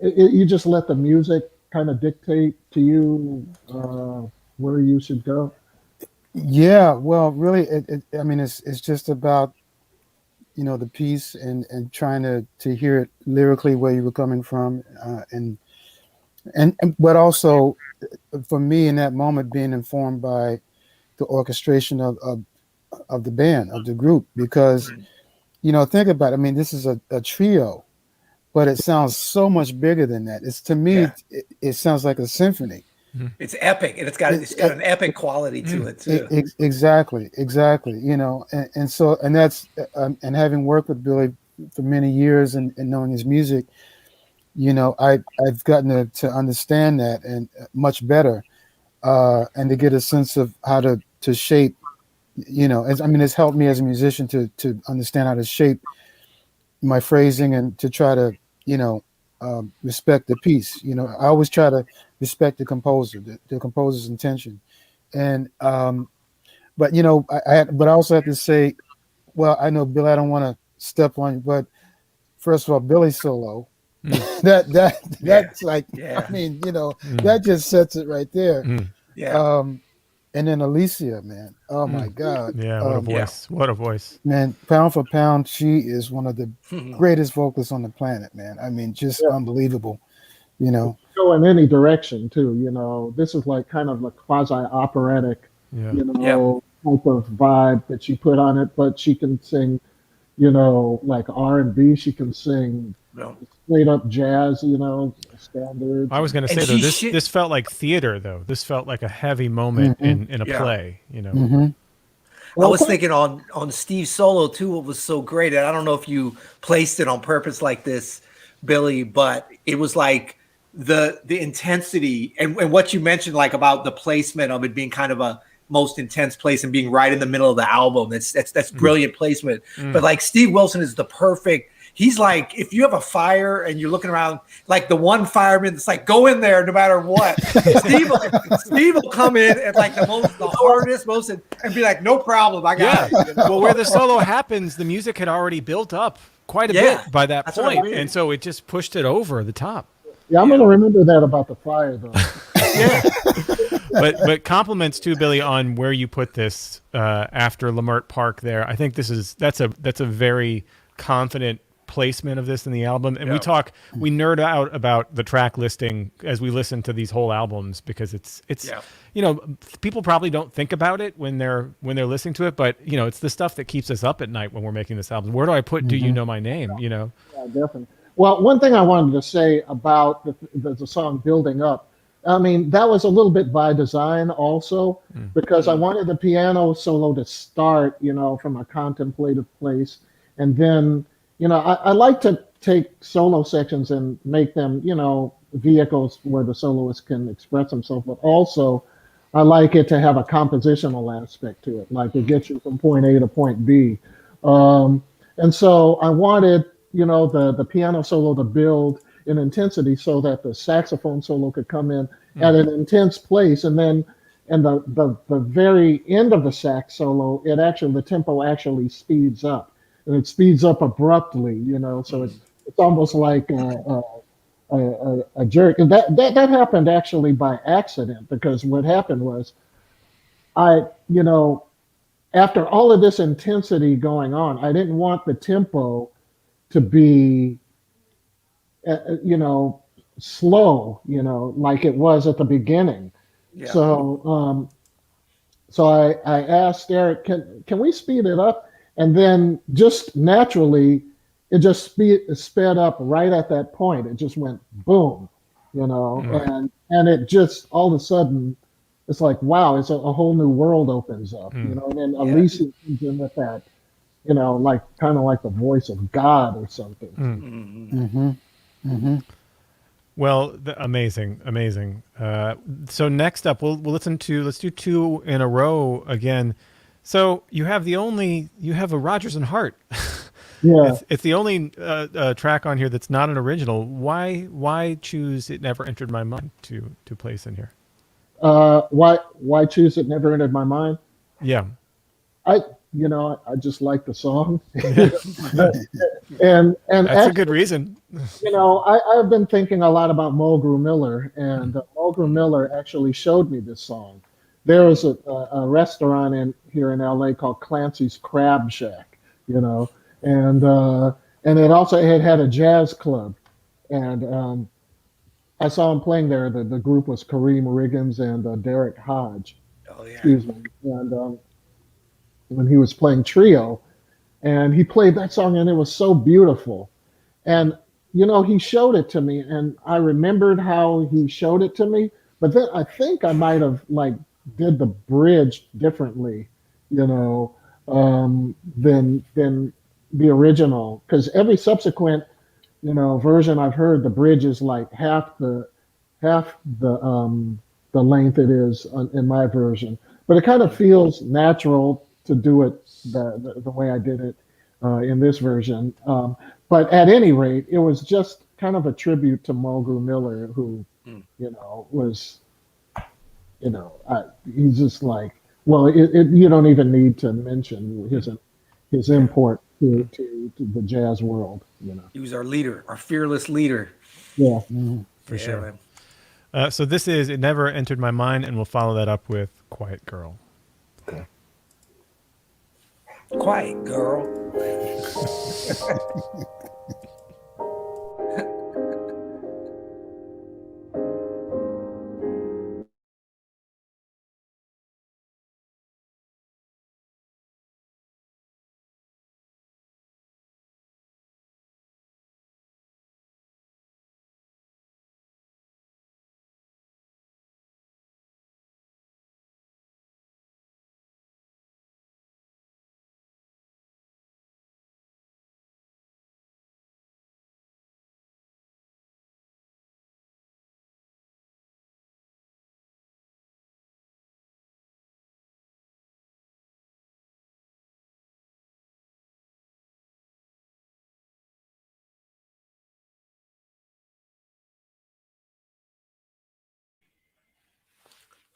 you just let the music kind of dictate to you where you should go? Yeah, well, really, I mean, it's just about the piece and trying to hear it lyrically where you were coming from, and but also for me in that moment being informed by the orchestration of the band of the group because think about it. I mean, this is a trio, but it sounds so much bigger than that. It's to me, Yeah. it sounds like a symphony. It's epic, and it's got an epic quality to it too. Exactly. And so and that's and having worked with Billy for many years and knowing his music, I've gotten to understand that and much better, and to get a sense of how to shape. I mean, it's helped me as a musician to understand how to shape my phrasing and to try to respect the piece. I always try to respect the composer, the composer's intention, and but but I also have to say, well, I know Billy, I don't want to step on you, but first of all, Billy's solo, that's like, Yeah. I mean, that just sets it right there. Yeah. And then Alicia, man, oh my God, Yeah, what a voice! What a voice! man, pound for pound, she is one of the greatest vocalists on the planet, man. I mean, just Yeah. unbelievable, you know. Go in any direction too. This is like kind of a quasi operatic, Yeah, type of vibe that she put on it. But she can sing, like R&B. She can sing No. straight up jazz, standards. I was going to And say though, she this felt like theater though. This felt like a heavy moment in a Yeah. play. Mm-hmm. I was thinking on Steve's solo too. What was so great, and I don't know if you placed it on purpose like this, Billy, but it was like the intensity and what you mentioned, like about the placement of it being kind of a most intense place and being right in the middle of the album. That's brilliant placement. But like Steve Wilson is the perfect. He's like, if you have a fire and you're looking around, like the one fireman that's like, go in there no matter what. Steve will come in at like the hardest, and be like, no problem, I got it. Well, where the solo happens, the music had already built up quite a bit by that that's what I point, mean. and so it just pushed it over the top. Yeah, I'm gonna remember that about the fire though. But compliments too, Billy, on where you put this after Lamert Park. There, I think that's a very confident placement of this in the album, and we nerd out about the track listing as we listen to these whole albums because it's people probably don't think about it when they're listening to it, but it's the stuff that keeps us up at night when we're making this album. Where do I put Do You Know My Name? Yeah, definitely. Well, one thing I wanted to say about the song Building Up, I mean, that was a little bit by design also, because I wanted the piano solo to start, from a contemplative place. And then, I like to take solo sections and make them, vehicles where the soloist can express himself, but also I like it to have a compositional aspect to it, like it gets you from point A to point B. And so I wanted, the piano solo to build in intensity so that the saxophone solo could come in at an intense place. And then and the very end of the sax solo, the tempo actually speeds up. And it speeds up abruptly, so it's almost like a jerk. And that happened actually by accident, because what happened was I, after all of this intensity going on, I didn't want the tempo to be, slow, like it was at the beginning. Yeah. So I asked Eric, can we speed it up? And then just naturally, it just sped up right at that point. It just went boom, and it just all of a sudden, it's like, wow, it's a whole new world opens up, and then Alicia comes in with that, like kind of like the voice of God or something. Well, amazing. So next up, let's do two in a row again. So you have a Rodgers and Hart. Yeah. It's the only track on here that's not an original. Why choose It Never Entered My Mind to place in here? Why choose It Never Entered My Mind? Yeah. You know, I just like the song. Yeah. And That's a actually, good reason. you know, I've been thinking a lot about Mulgrew Miller, and Mulgrew Miller actually showed me this song. There was a restaurant in here in LA called Clancy's Crab Shack, you know, and uh, and it also had a jazz club, and I saw him playing there. The group was Kareem Riggins and Derek Hodge, Oh yeah. excuse me, and when he was playing trio, and he played that song, and it was so beautiful. And you know, he showed it to me, and I remembered how he showed it to me. But then I think I might have like did the bridge differently, you know, than the original. Because every subsequent, you know, version I've heard, the bridge is like half the length it is in my version. But it kind of feels natural to do it the way I did it in this version. But at any rate, it was just kind of a tribute to Mulgrew Miller, who, Mm. you know, was, you know, he's just like, well, you don't even need to mention his Yeah. import to the jazz world, you know. He was our leader, our fearless leader. Yeah. Mhm. For Yeah, sure. man. So this is It Never Entered My Mind, and we'll follow that up with Quiet Girl. Quiet girl.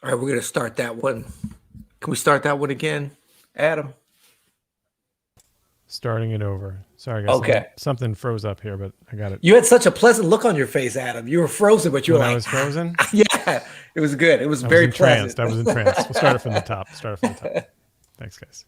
All right, we're gonna start that one. Can we start that one again, Adam? Starting it over. Sorry, guys. Okay. Something froze up here, but I got it. You had such a pleasant look on your face, Adam. You were frozen, but you were When I like, was frozen, yeah, it was good. It was I was very entranced. pleasant. I was entranced. We'll start it from the top. Start it from the top. Thanks, guys.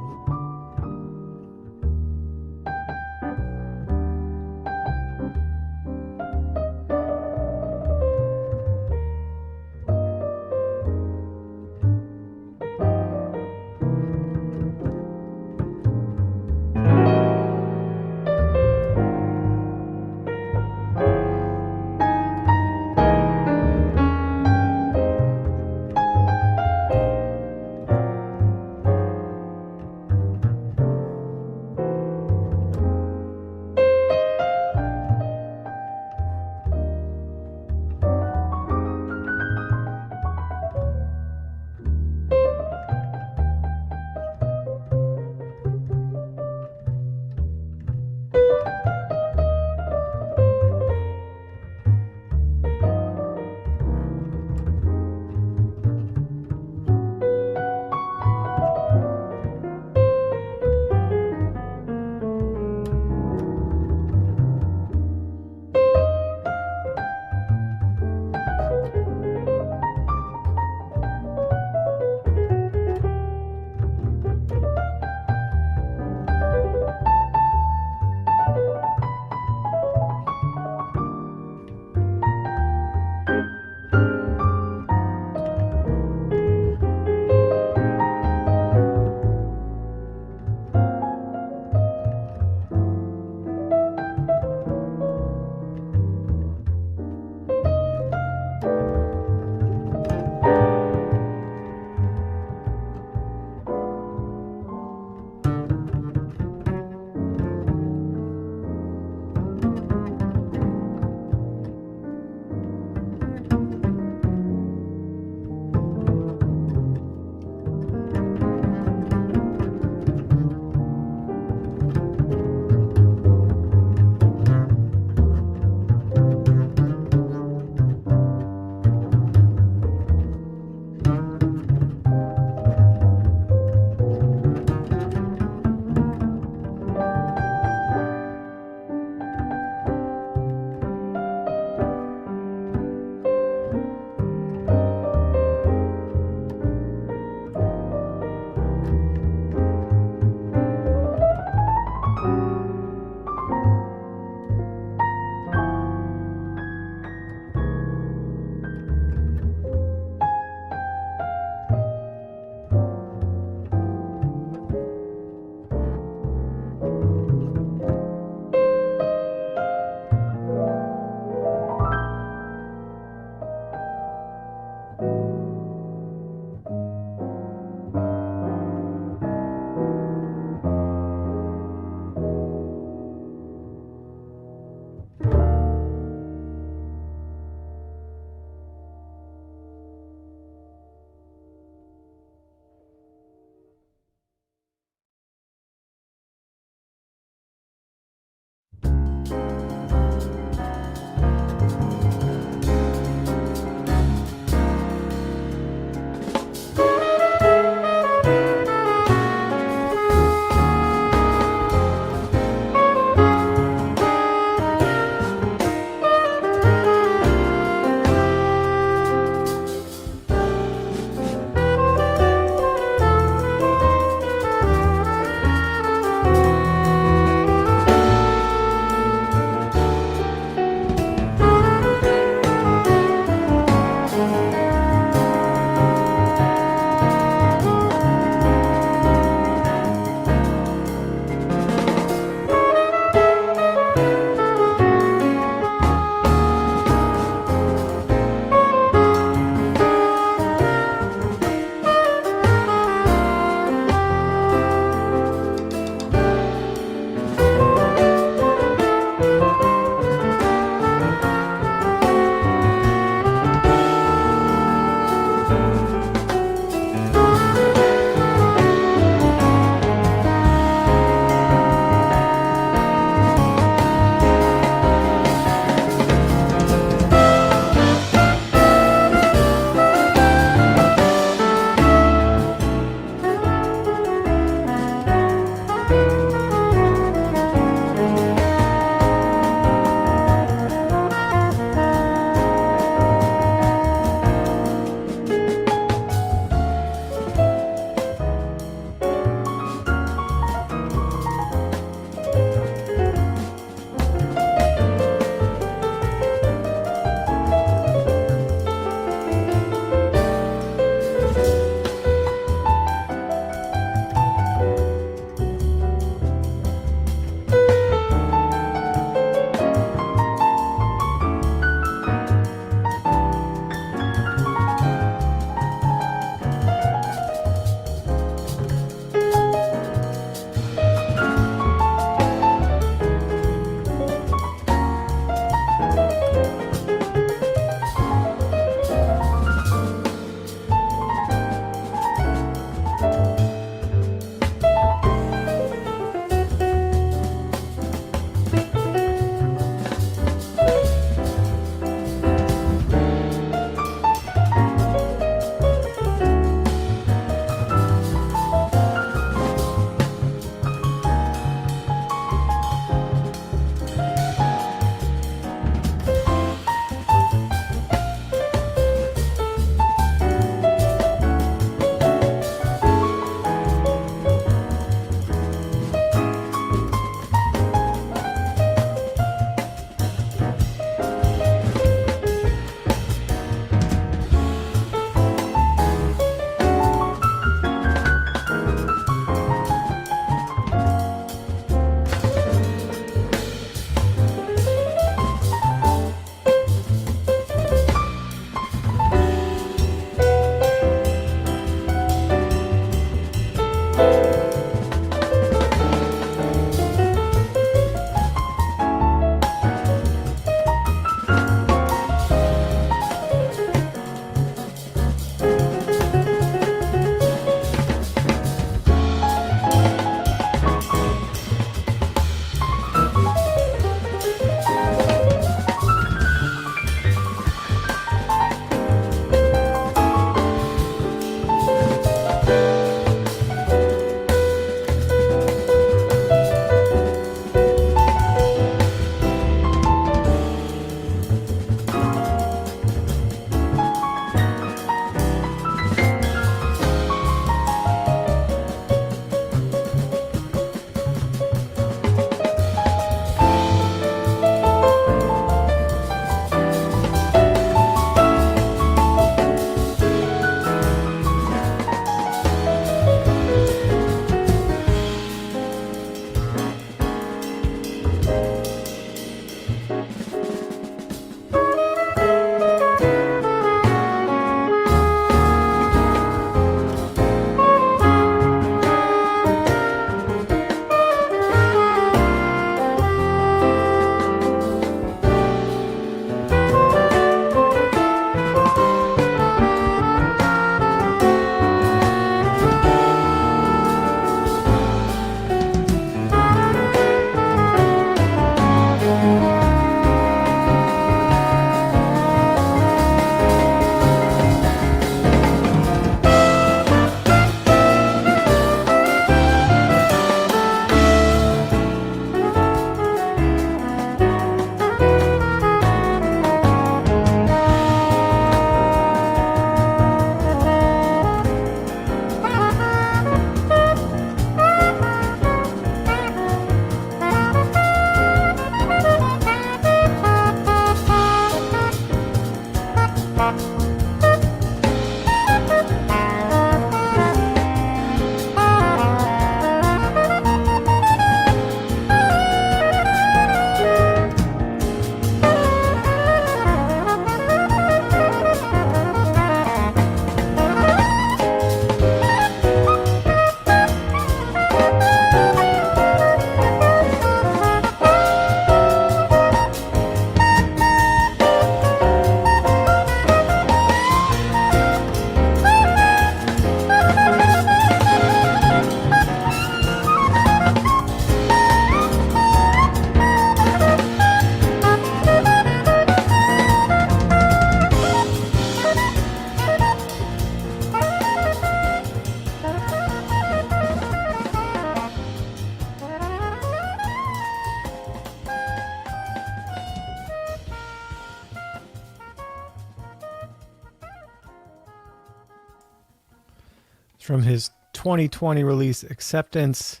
from his 2020 release Acceptance.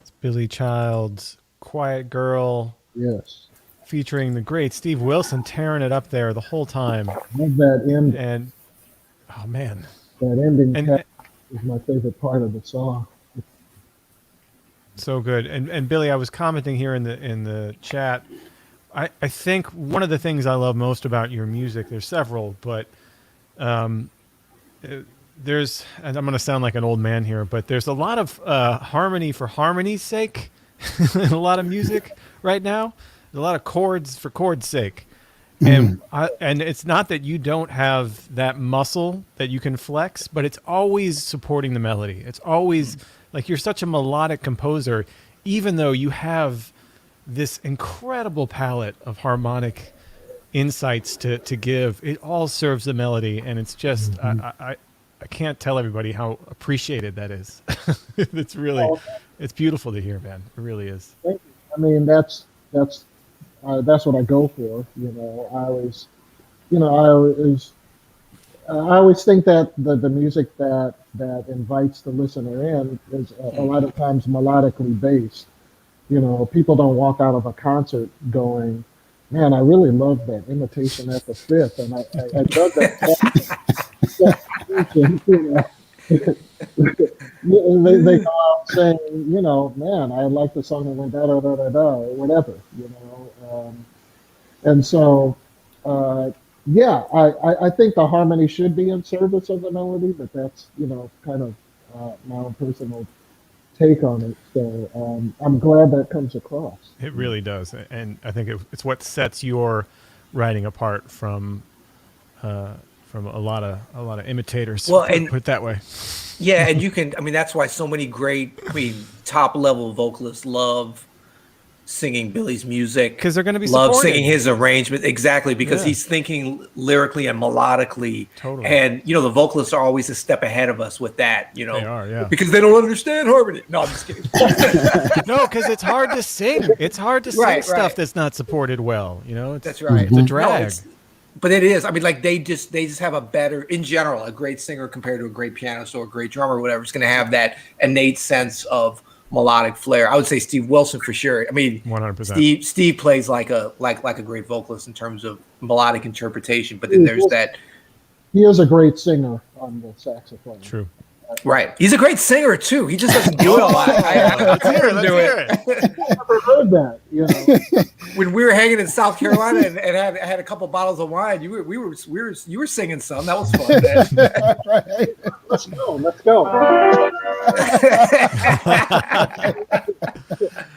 It's Billy Child's Quiet Girl, Yes. featuring the great Steve Wilson tearing it up there the whole time. Love that end. And oh man, That ending and cut is my favorite part of the song. so good. And Billy, I was commenting here in the chat. I think one of the things I love most about your music, there's several, but there's, and I'm going to sound like an old man here, but there's a lot of harmony for harmony's sake in a lot of music right now. There's a lot of chords for chord's sake. And and it's not that you don't have that muscle that you can flex, but it's always supporting the melody. It's always like you're such a melodic composer, even though you have this incredible palette of harmonic insights to give. It all serves the melody, and it's just I can't tell everybody how appreciated that is. It's really, it's beautiful to hear, man. It really is. Thank you. I mean, that's what I go for. You know, I always think that the music that invites the listener in is a lot of times melodically based. You know, people don't walk out of a concert going, "Man, I really love that Imitation at the Fifth," and I dug that. They go out saying, you know, "Man, I like the song that went da da da da da," or whatever. You know, and so. Yeah, I think the harmony should be in service of the melody, but that's, you know, kind of my own personal take on it. So I'm glad that comes across. It really does, and I think it's what sets your writing apart from a lot of imitators. Well, and put it that way. yeah, and you can. I mean, that's why so many great, top level vocalists love singing Billy's music, because they're going to be love supported. singing his arrangement, exactly, because Yeah. he's thinking lyrically and melodically. Totally. And you know, the vocalists are always a step ahead of us with that, you know. They are, yeah. Because they don't understand harmony. No, I'm just kidding. No, because it's hard to sing. It's hard to sing Right, stuff right. that's not supported well. You know, That's right. It's a No, drag. but it is. I mean, like they just have a better, in general, a great singer compared to a great pianist or a great drummer or whatever. It's going to have that innate sense of melodic flair. I would say Steve Wilson for sure. I mean, 100%. Steve plays like a great vocalist in terms of melodic interpretation. But then there's that. He is a great singer on the saxophone. True. Right. He's a great singer too. He just doesn't do it a lot. I heard him do it. I never heard that. You know, When we were hanging in South Carolina and had a couple bottles of wine, you were singing some. That was fun. Man. right? Let's go. Let's go.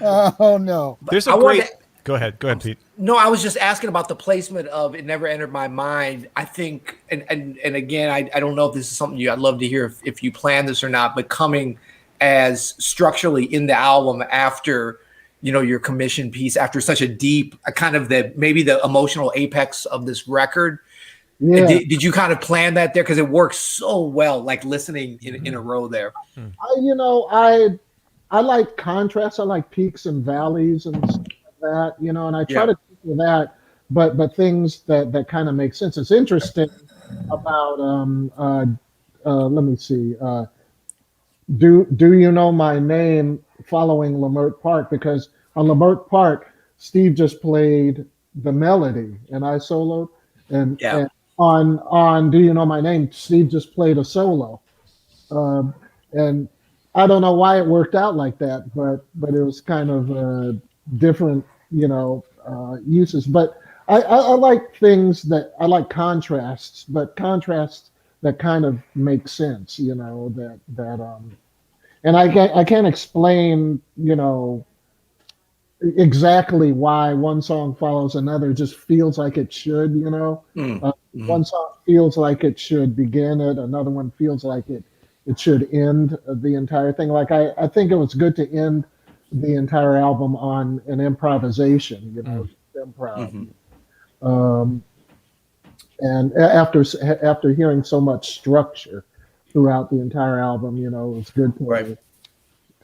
Oh no. There's a I wanted great. Go ahead, Pete. No, I was just asking about the placement of "It Never Entered My Mind." I think, and again, I don't know if this is something I'd love to hear if you plan this or not, but coming as structurally in the album after, you know, your commission piece, after such a deep, kind of maybe the emotional apex of this record. Yeah. Did you kind of plan that there? Because it works so well, like listening in a row there. I like contrast. I like peaks and valleys and stuff like that, you know, and I try to do that, but things that kind of make sense. It's interesting about let me see. Do you know my name following Lamert Park? Because on Lamert Park, Steve just played the melody and I soloed, and on Do You Know My Name, Steve just played a solo, and I don't know why it worked out like that, but it was kind of different, you know, uses. But I like things that I like contrasts, but contrasts that kind of make sense, you know, and I can't explain, you know, exactly why one song follows another. It just feels like it should, you know. One song feels like it should begin it, another one feels like it should end the entire thing. Like I think it was good to end the entire album on an improvisation, you know, improv. And after hearing so much structure throughout the entire album, you know, it was good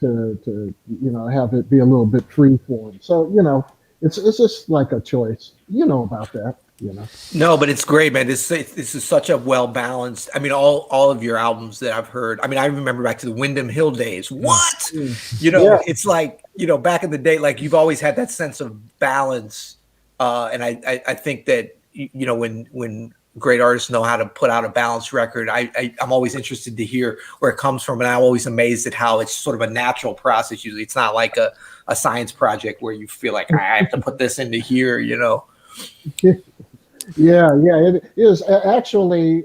to you know, have it be a little bit free form. So, you know, it's just like a choice. You know about that. You know. No, but it's great, man. This is such a well balanced. I mean, all of your albums that I've heard. I mean, I remember back to the Wyndham Hill days. What? Mm. You know, Yeah. it's like, you know, back in the day, like you've always had that sense of balance. And I think that you know when great artists know how to put out a balanced record, I'm always interested to hear where it comes from, and I'm always amazed at how it's sort of a natural process. Usually, it's not like a science project where you feel like I have to put this into here. You know. Yeah, it is actually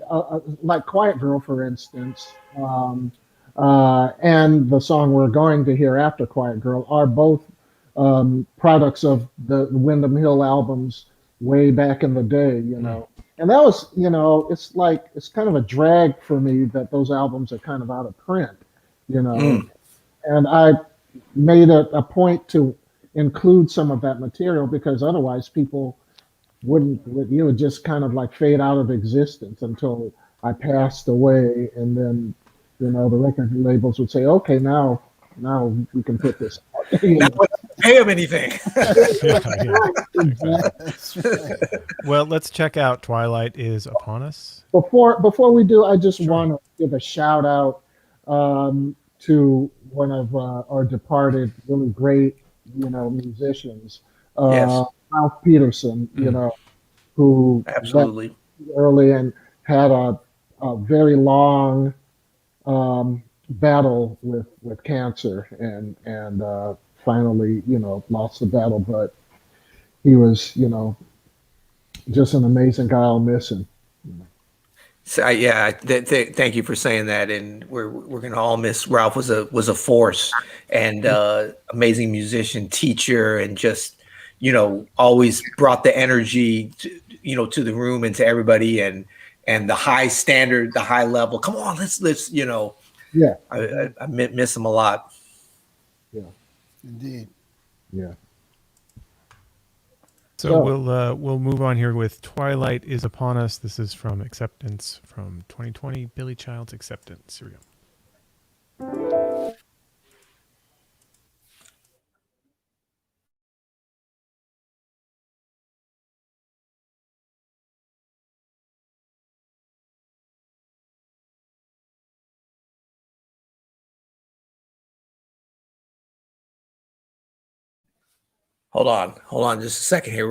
like Quiet Girl, for instance, and the song we're going to hear after Quiet Girl are both products of the Wyndham Hill albums way back in the day, you know. And that was, you know, it's like, it's kind of a drag for me that those albums are kind of out of print, you know. Mm. And I made a point to include some of that material because otherwise people wouldn't you would just kind of like fade out of existence until I passed away, and then you know the record labels would say, okay, now we can put this out. You Now know? I don't pay them anything. Exactly. That's right. Well, let's check out Twilight is Upon Us. Before we do, I just Sure. want to give a shout out to one of our departed really great you know musicians, Yes, Ralph Peterson, you know, who left absolutely. early and had a very long battle with cancer, and finally you know lost the battle, but he was you know just an amazing guy. I'll miss him. So yeah, thank you for saying that. And we're gonna all miss Ralph. Was a force and amazing musician, teacher, and just you know always brought the energy to, you know to the room and to everybody, and the high standard, the high level. Come on, let's you know. Yeah, I miss him a lot. yeah, Indeed. yeah. So So we'll move on here with Twilight is Upon Us. This is from Acceptance from 2020. Billy Child's Acceptance. Here we go. Hold on, just a second here.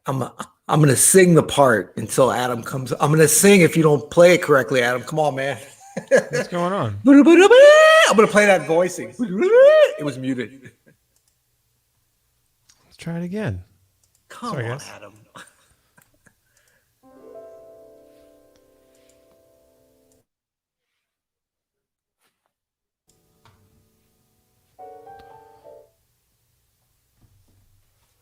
I'm I'm gonna sing the part until Adam comes. I'm gonna sing if you don't play it correctly, Adam. Come on, man. What's going on? I'm gonna play that voicing. It was muted. Let's try it again. Come Sorry, on, guys. Adam.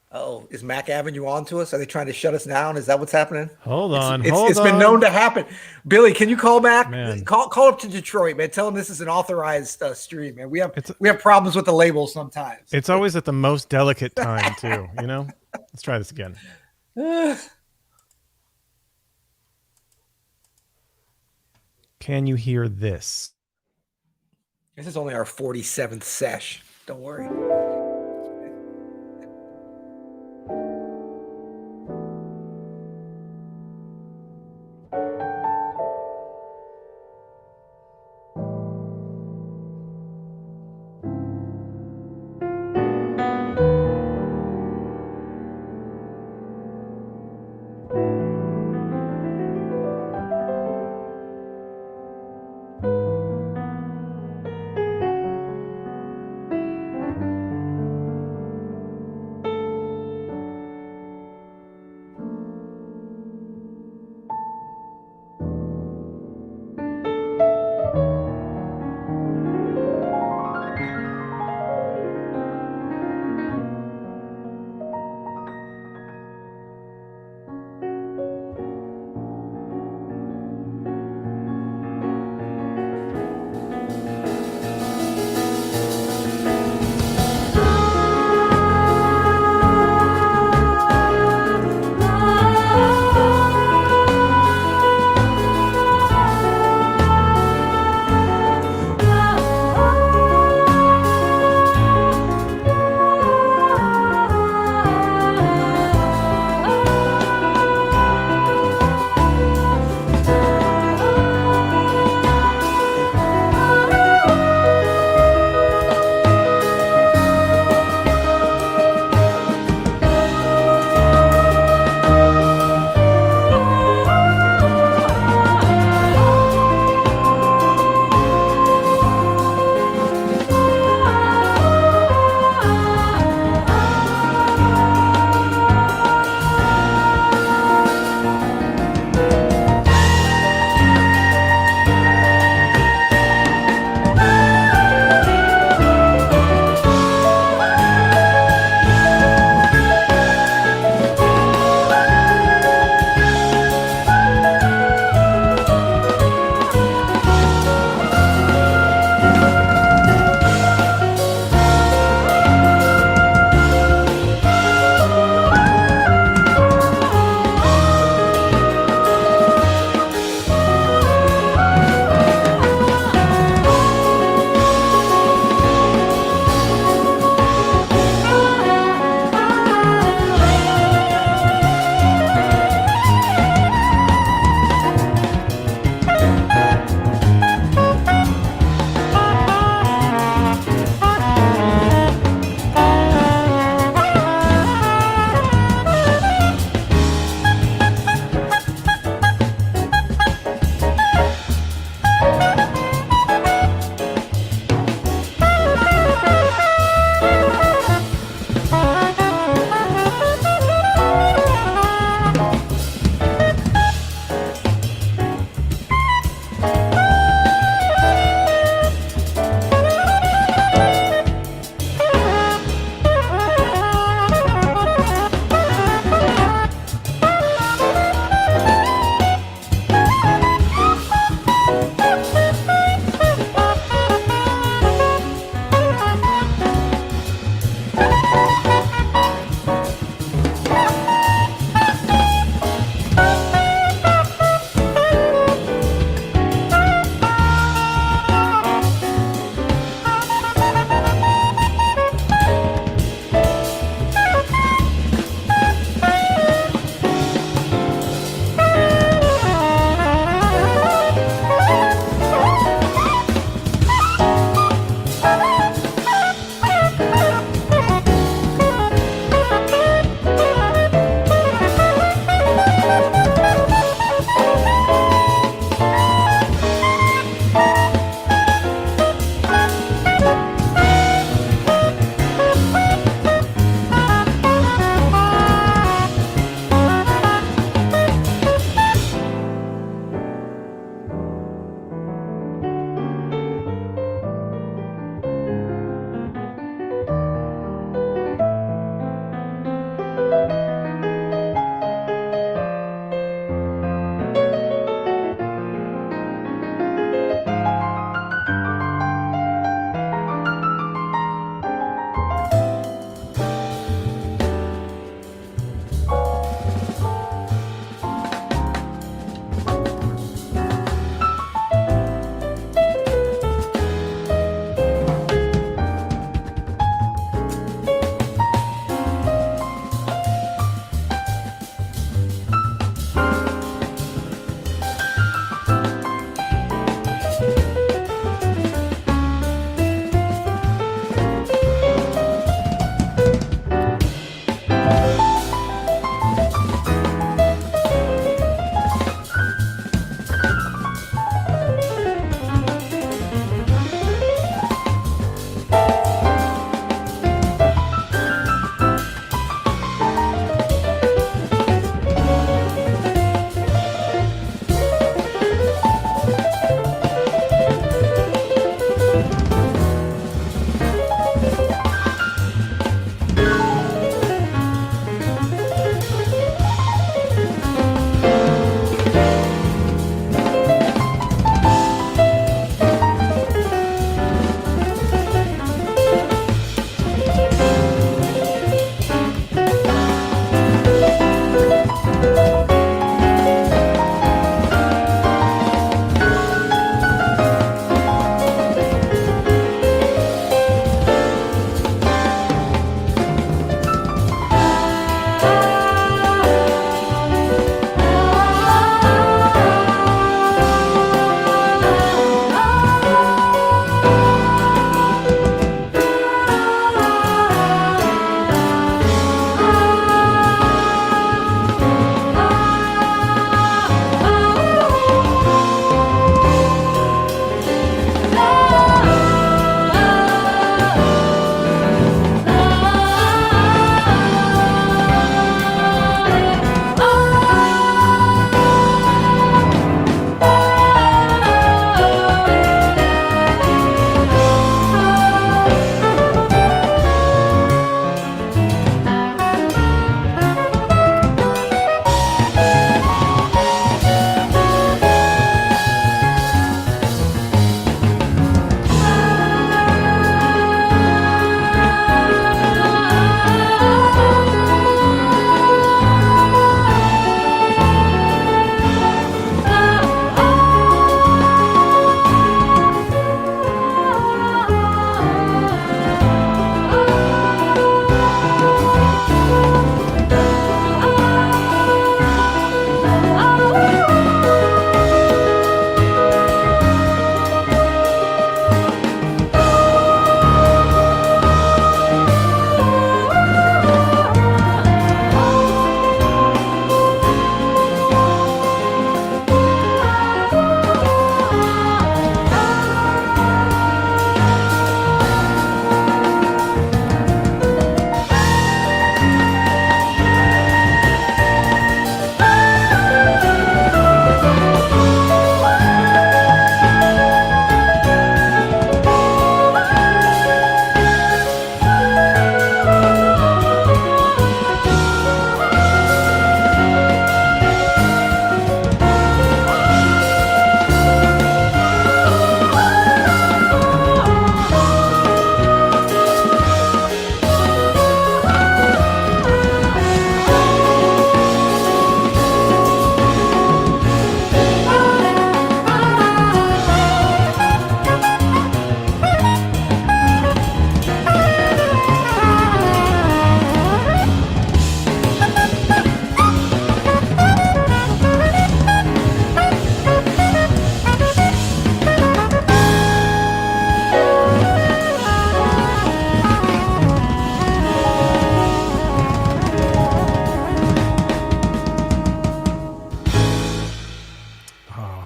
Oh, is Mac Avenue on to us? Are they trying to shut us down? Is that what's happening? Hold on. It's been known to happen. Billy, can you call back? Man. Call up to Detroit, man. Tell them this is an authorized stream, man. It's We have problems with the label sometimes. it's always at the most delicate time too. You know. Let's try this again. Can you hear this? This is only our 47th sesh. Don't worry.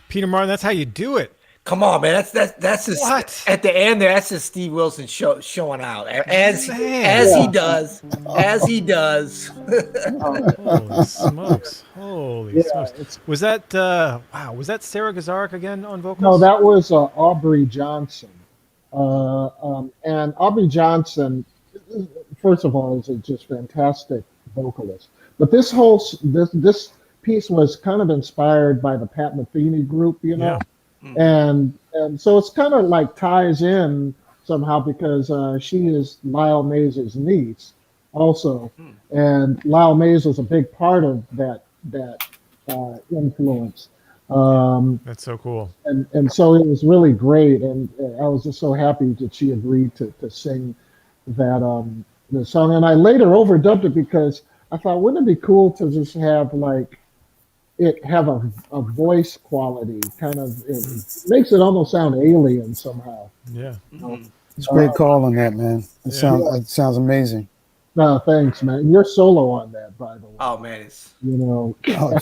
Peter Martin, that's how you do it. Come on, man. That's just What? at the end there. That's just Steve Wilson showing out as Man. he does. Holy smokes! Holy Yeah, smokes! Was that wow? Was that Sarah Gazarek again on vocals? No, that was Aubrey Johnson. And Aubrey Johnson, first of all, is a just fantastic vocalist. But this piece was kind of inspired by the Pat Metheny group, you know, and so it's kind of like ties in somehow because she is Lyle Mays' niece, also, and Lyle Mays was a big part of that influence. That's so cool. And so it was really great, and I was just so happy that she agreed to sing that the song. And I later overdubbed it because I thought, wouldn't it be cool to just have like it have a voice quality, kind of it makes it almost sound alien somehow. Yeah. It's a great call on that, man. It sounds amazing. No, thanks, man. You're solo on that, by the way. Oh man, it's You know. Yeah.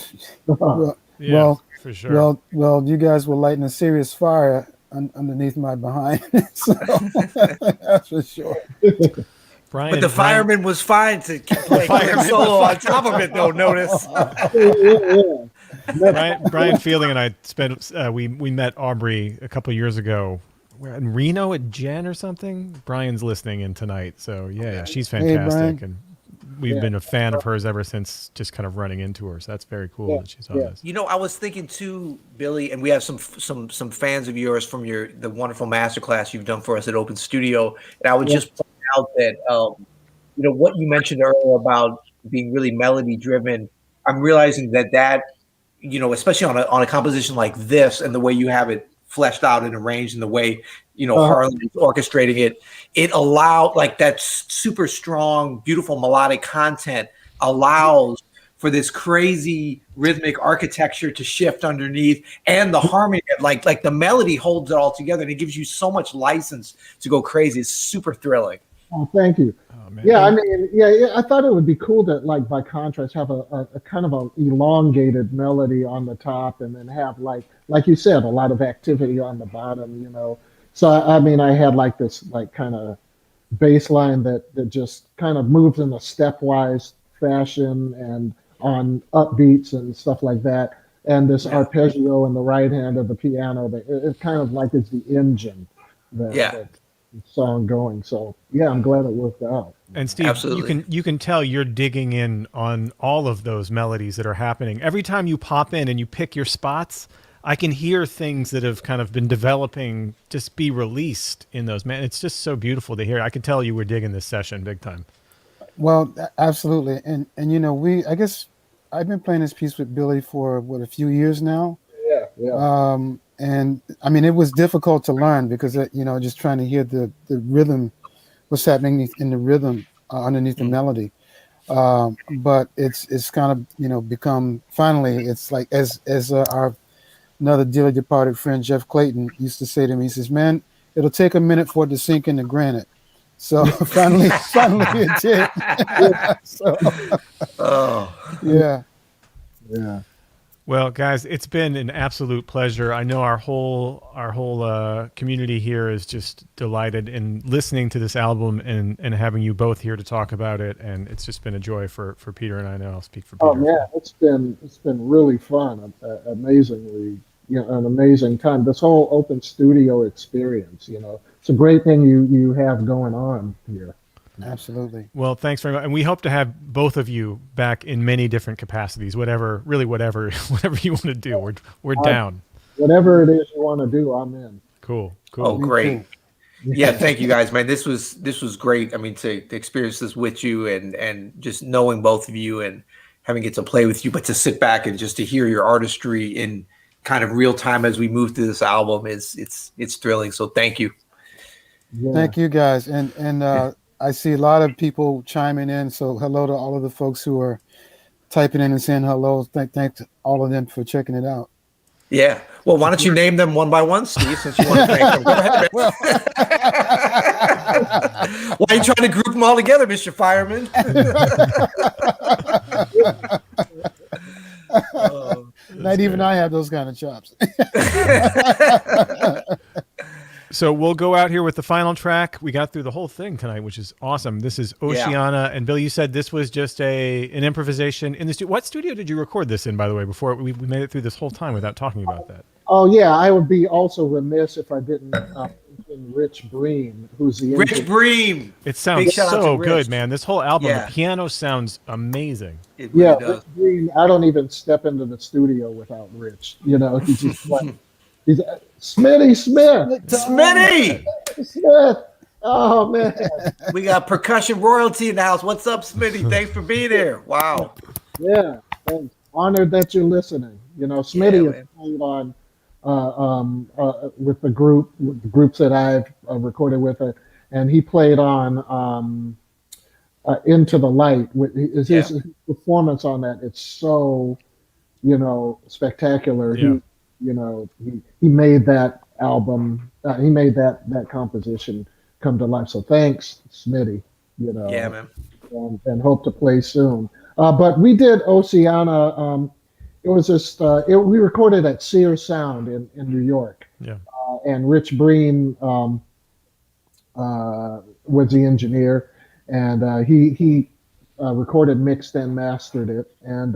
Well, for sure. Well, you guys were lighting a serious fire underneath my behind, so that's for sure. Brian, but the fireman was fine to keep playing solo on top of it, though. Notice. Brian Fielding and I spent we met Aubrey a couple years ago. We're in Reno at Jen or something. Brian's listening in tonight, so yeah, she's fantastic, and we've been a fan of hers ever since. Just kind of running into her, so that's very cool that she's on this. You know, I was thinking too, Billy, and we have some fans of yours from the wonderful masterclass you've done for us at Open Studio, and I would just point out that you know what you mentioned earlier about being really melody driven. I'm realizing that you know, especially on a composition like this, and the way you have it fleshed out and arranged, and the way Harlan is orchestrating it allowed like that super strong, beautiful melodic content allows for this crazy rhythmic architecture to shift underneath, and the harmony, like the melody holds it all together, and it gives you so much license to go crazy. It's super thrilling. Oh, thank you. Oh, man. Yeah, I mean, I thought it would be cool to, like, by contrast, have a kind of a elongated melody on the top, and then have like you said, a lot of activity on the bottom. You know, so I mean, I had like this like kind of bass line that just kind of moves in a stepwise fashion and on upbeats and stuff like that, and this arpeggio in the right hand of the piano. It kind of like it's the engine. That song going. So yeah, I'm glad it worked out. And Steve, you can tell you're digging in on all of those melodies that are happening. Every time you pop in and you pick your spots, I can hear things that have kind of been developing just be released in those. Man, it's just so beautiful to hear. I can tell you were digging this session big time. Well, absolutely. And you know, I guess I've been playing this piece with Billy for a few years now. Yeah. And I mean, it was difficult to learn because, just trying to hear the rhythm, what's happening in the rhythm underneath the melody. But it's kind of, become, finally, it's like, as our another dearly departed friend, Jeff Clayton, used to say to me, he says, man, it'll take a minute for it to sink into granite. So finally it did. Yeah. Well, guys, it's been an absolute pleasure. I know our whole community here is just delighted in listening to this album and having you both here to talk about it. And it's just been a joy for Peter and I know I'll speak for Peter. Oh man, it's been really fun, amazingly, an amazing time. This whole Open Studio experience, it's a great thing you have going on here. Absolutely. Well, thanks very much. And we hope to have both of you back in many different capacities, whatever you want to do. We're down. Whatever it is you want to do, I'm in. Cool. Oh, great. Yeah. Thank you guys, man. This was great. I mean, to experience this with you and just knowing both of you and having it to play with you, but to sit back and just to hear your artistry in kind of real time as we move through this album it's thrilling. So thank you. Yeah. Thank you guys. And I see a lot of people chiming in. So hello to all of the folks who are typing in and saying hello. Thanks all of them for checking it out. Yeah. Well, why don't you name them one by one, Steve, since you want to thank them? Go ahead, man. Why are you trying to group them all together, Mr. Fireman? Not even I have those kind of chops. So we'll go out here with the final track. We got through the whole thing tonight, which is awesome. This is Oceana. And Billy, you said this was just an improvisation in the studio. What studio did you record this in, by the way, before we made it through this whole time without talking about that? Oh yeah, I would be also remiss if I didn't mention Rich Bream, who's the Rich Bream. It sounds Big shout out so to good, Rich. man. This whole album, Yeah. the piano sounds amazing. It really Yeah, does. Rich Bream. I don't even step into the studio without Rich. You know, he's just like he's Smitty Smith. Smitty! Smith. Oh man. We got percussion royalty in the house. What's up, Smitty? Thanks for being here. Wow. Yeah. Thanks. Honored that you're listening. You know, Smitty Yeah, has played on with the groups that I've recorded with it, and he played on Into the Light. His performance on that, it's so, you know, spectacular. Yeah. He made that album, he made that composition come to life. So thanks, Smitty. You know, Yeah, man. and hope to play soon. But we did Oceana. It was just we recorded at Sears Sound in New York. Yeah. And Rich Breen was the engineer, and he recorded, mixed, and mastered it. And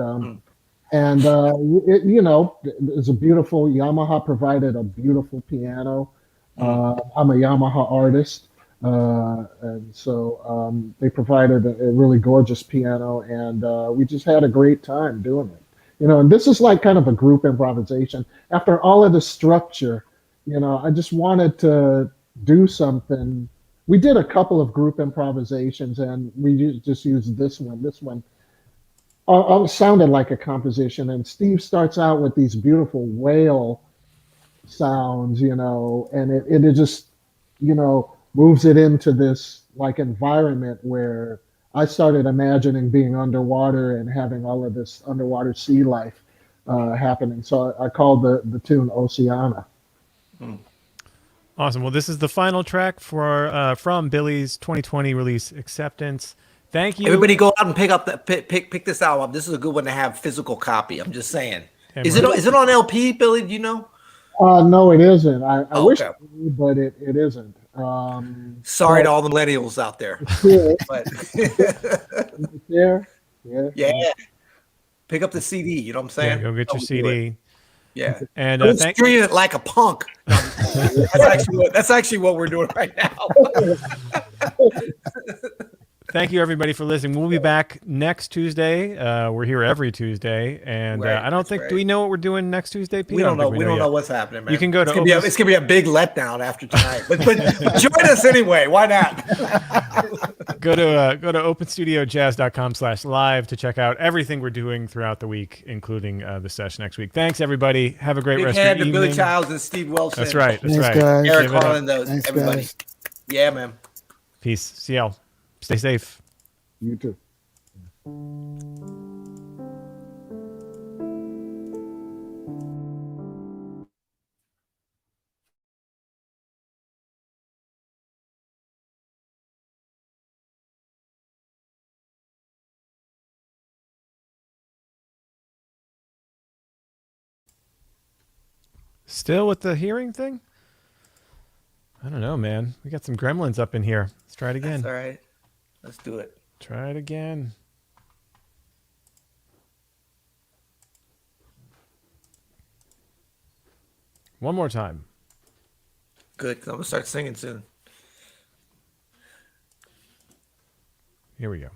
you know, it's a beautiful. Yamaha provided a beautiful piano. I'm a Yamaha artist, and so they provided a really gorgeous piano, and we just had a great time doing it. You know, and this is like kind of a group improvisation. After all of the structure, you know, I just wanted to do something. We did a couple of group improvisations, and we just used this one. This one sounded like a composition, and Steve starts out with these beautiful whale sounds, you know, and it just, you know, moves it into this like environment where I started imagining being underwater and having all of this underwater sea life happening. So I called the tune Oceana. Awesome. Well, this is the final track for from Billy's 2020 release, Acceptance. Thank you. Everybody go out and pick this album up. This is a good one to have physical copy. I'm just saying. Hey, Is it on LP, Billy? Do you know? No, it isn't. I wish Okay. it would, but it isn't. Sorry to all the millennials out there. Yeah, But yeah. pick up the CD. You know what I'm Yeah, saying? go get your Don't do it. CD. Yeah. And Don't thank stream it like a punk. No, that's actually what we're doing right now. Thank you, everybody, for listening. We'll be back next Tuesday. We're here every Tuesday, and Right, I don't think. right. Do we know what we're doing next Tuesday, Pete? We I don't know. think We don't yet. know what's happening, man. You can go to it's gonna be a big letdown after tonight. But join us anyway. Why not? Go to openstudiojazz.com/live to check out everything we're doing throughout the week, including the Sesh next week. Thanks, everybody. Have a great Big rest hand of to your Billy evening. Childs and Steve Wilson. That's right. That's Thanks, right. guys. Eric Give it up. Harlan, those Thanks, everybody. guys. Yeah, man. Peace. CL. Stay safe. You too. Still with the hearing thing? I don't know, man. We got some gremlins up in here. Let's try it again. That's all right. Let's do it. Try it again. One more time. Good, 'cause I'm gonna start singing soon. Here we go.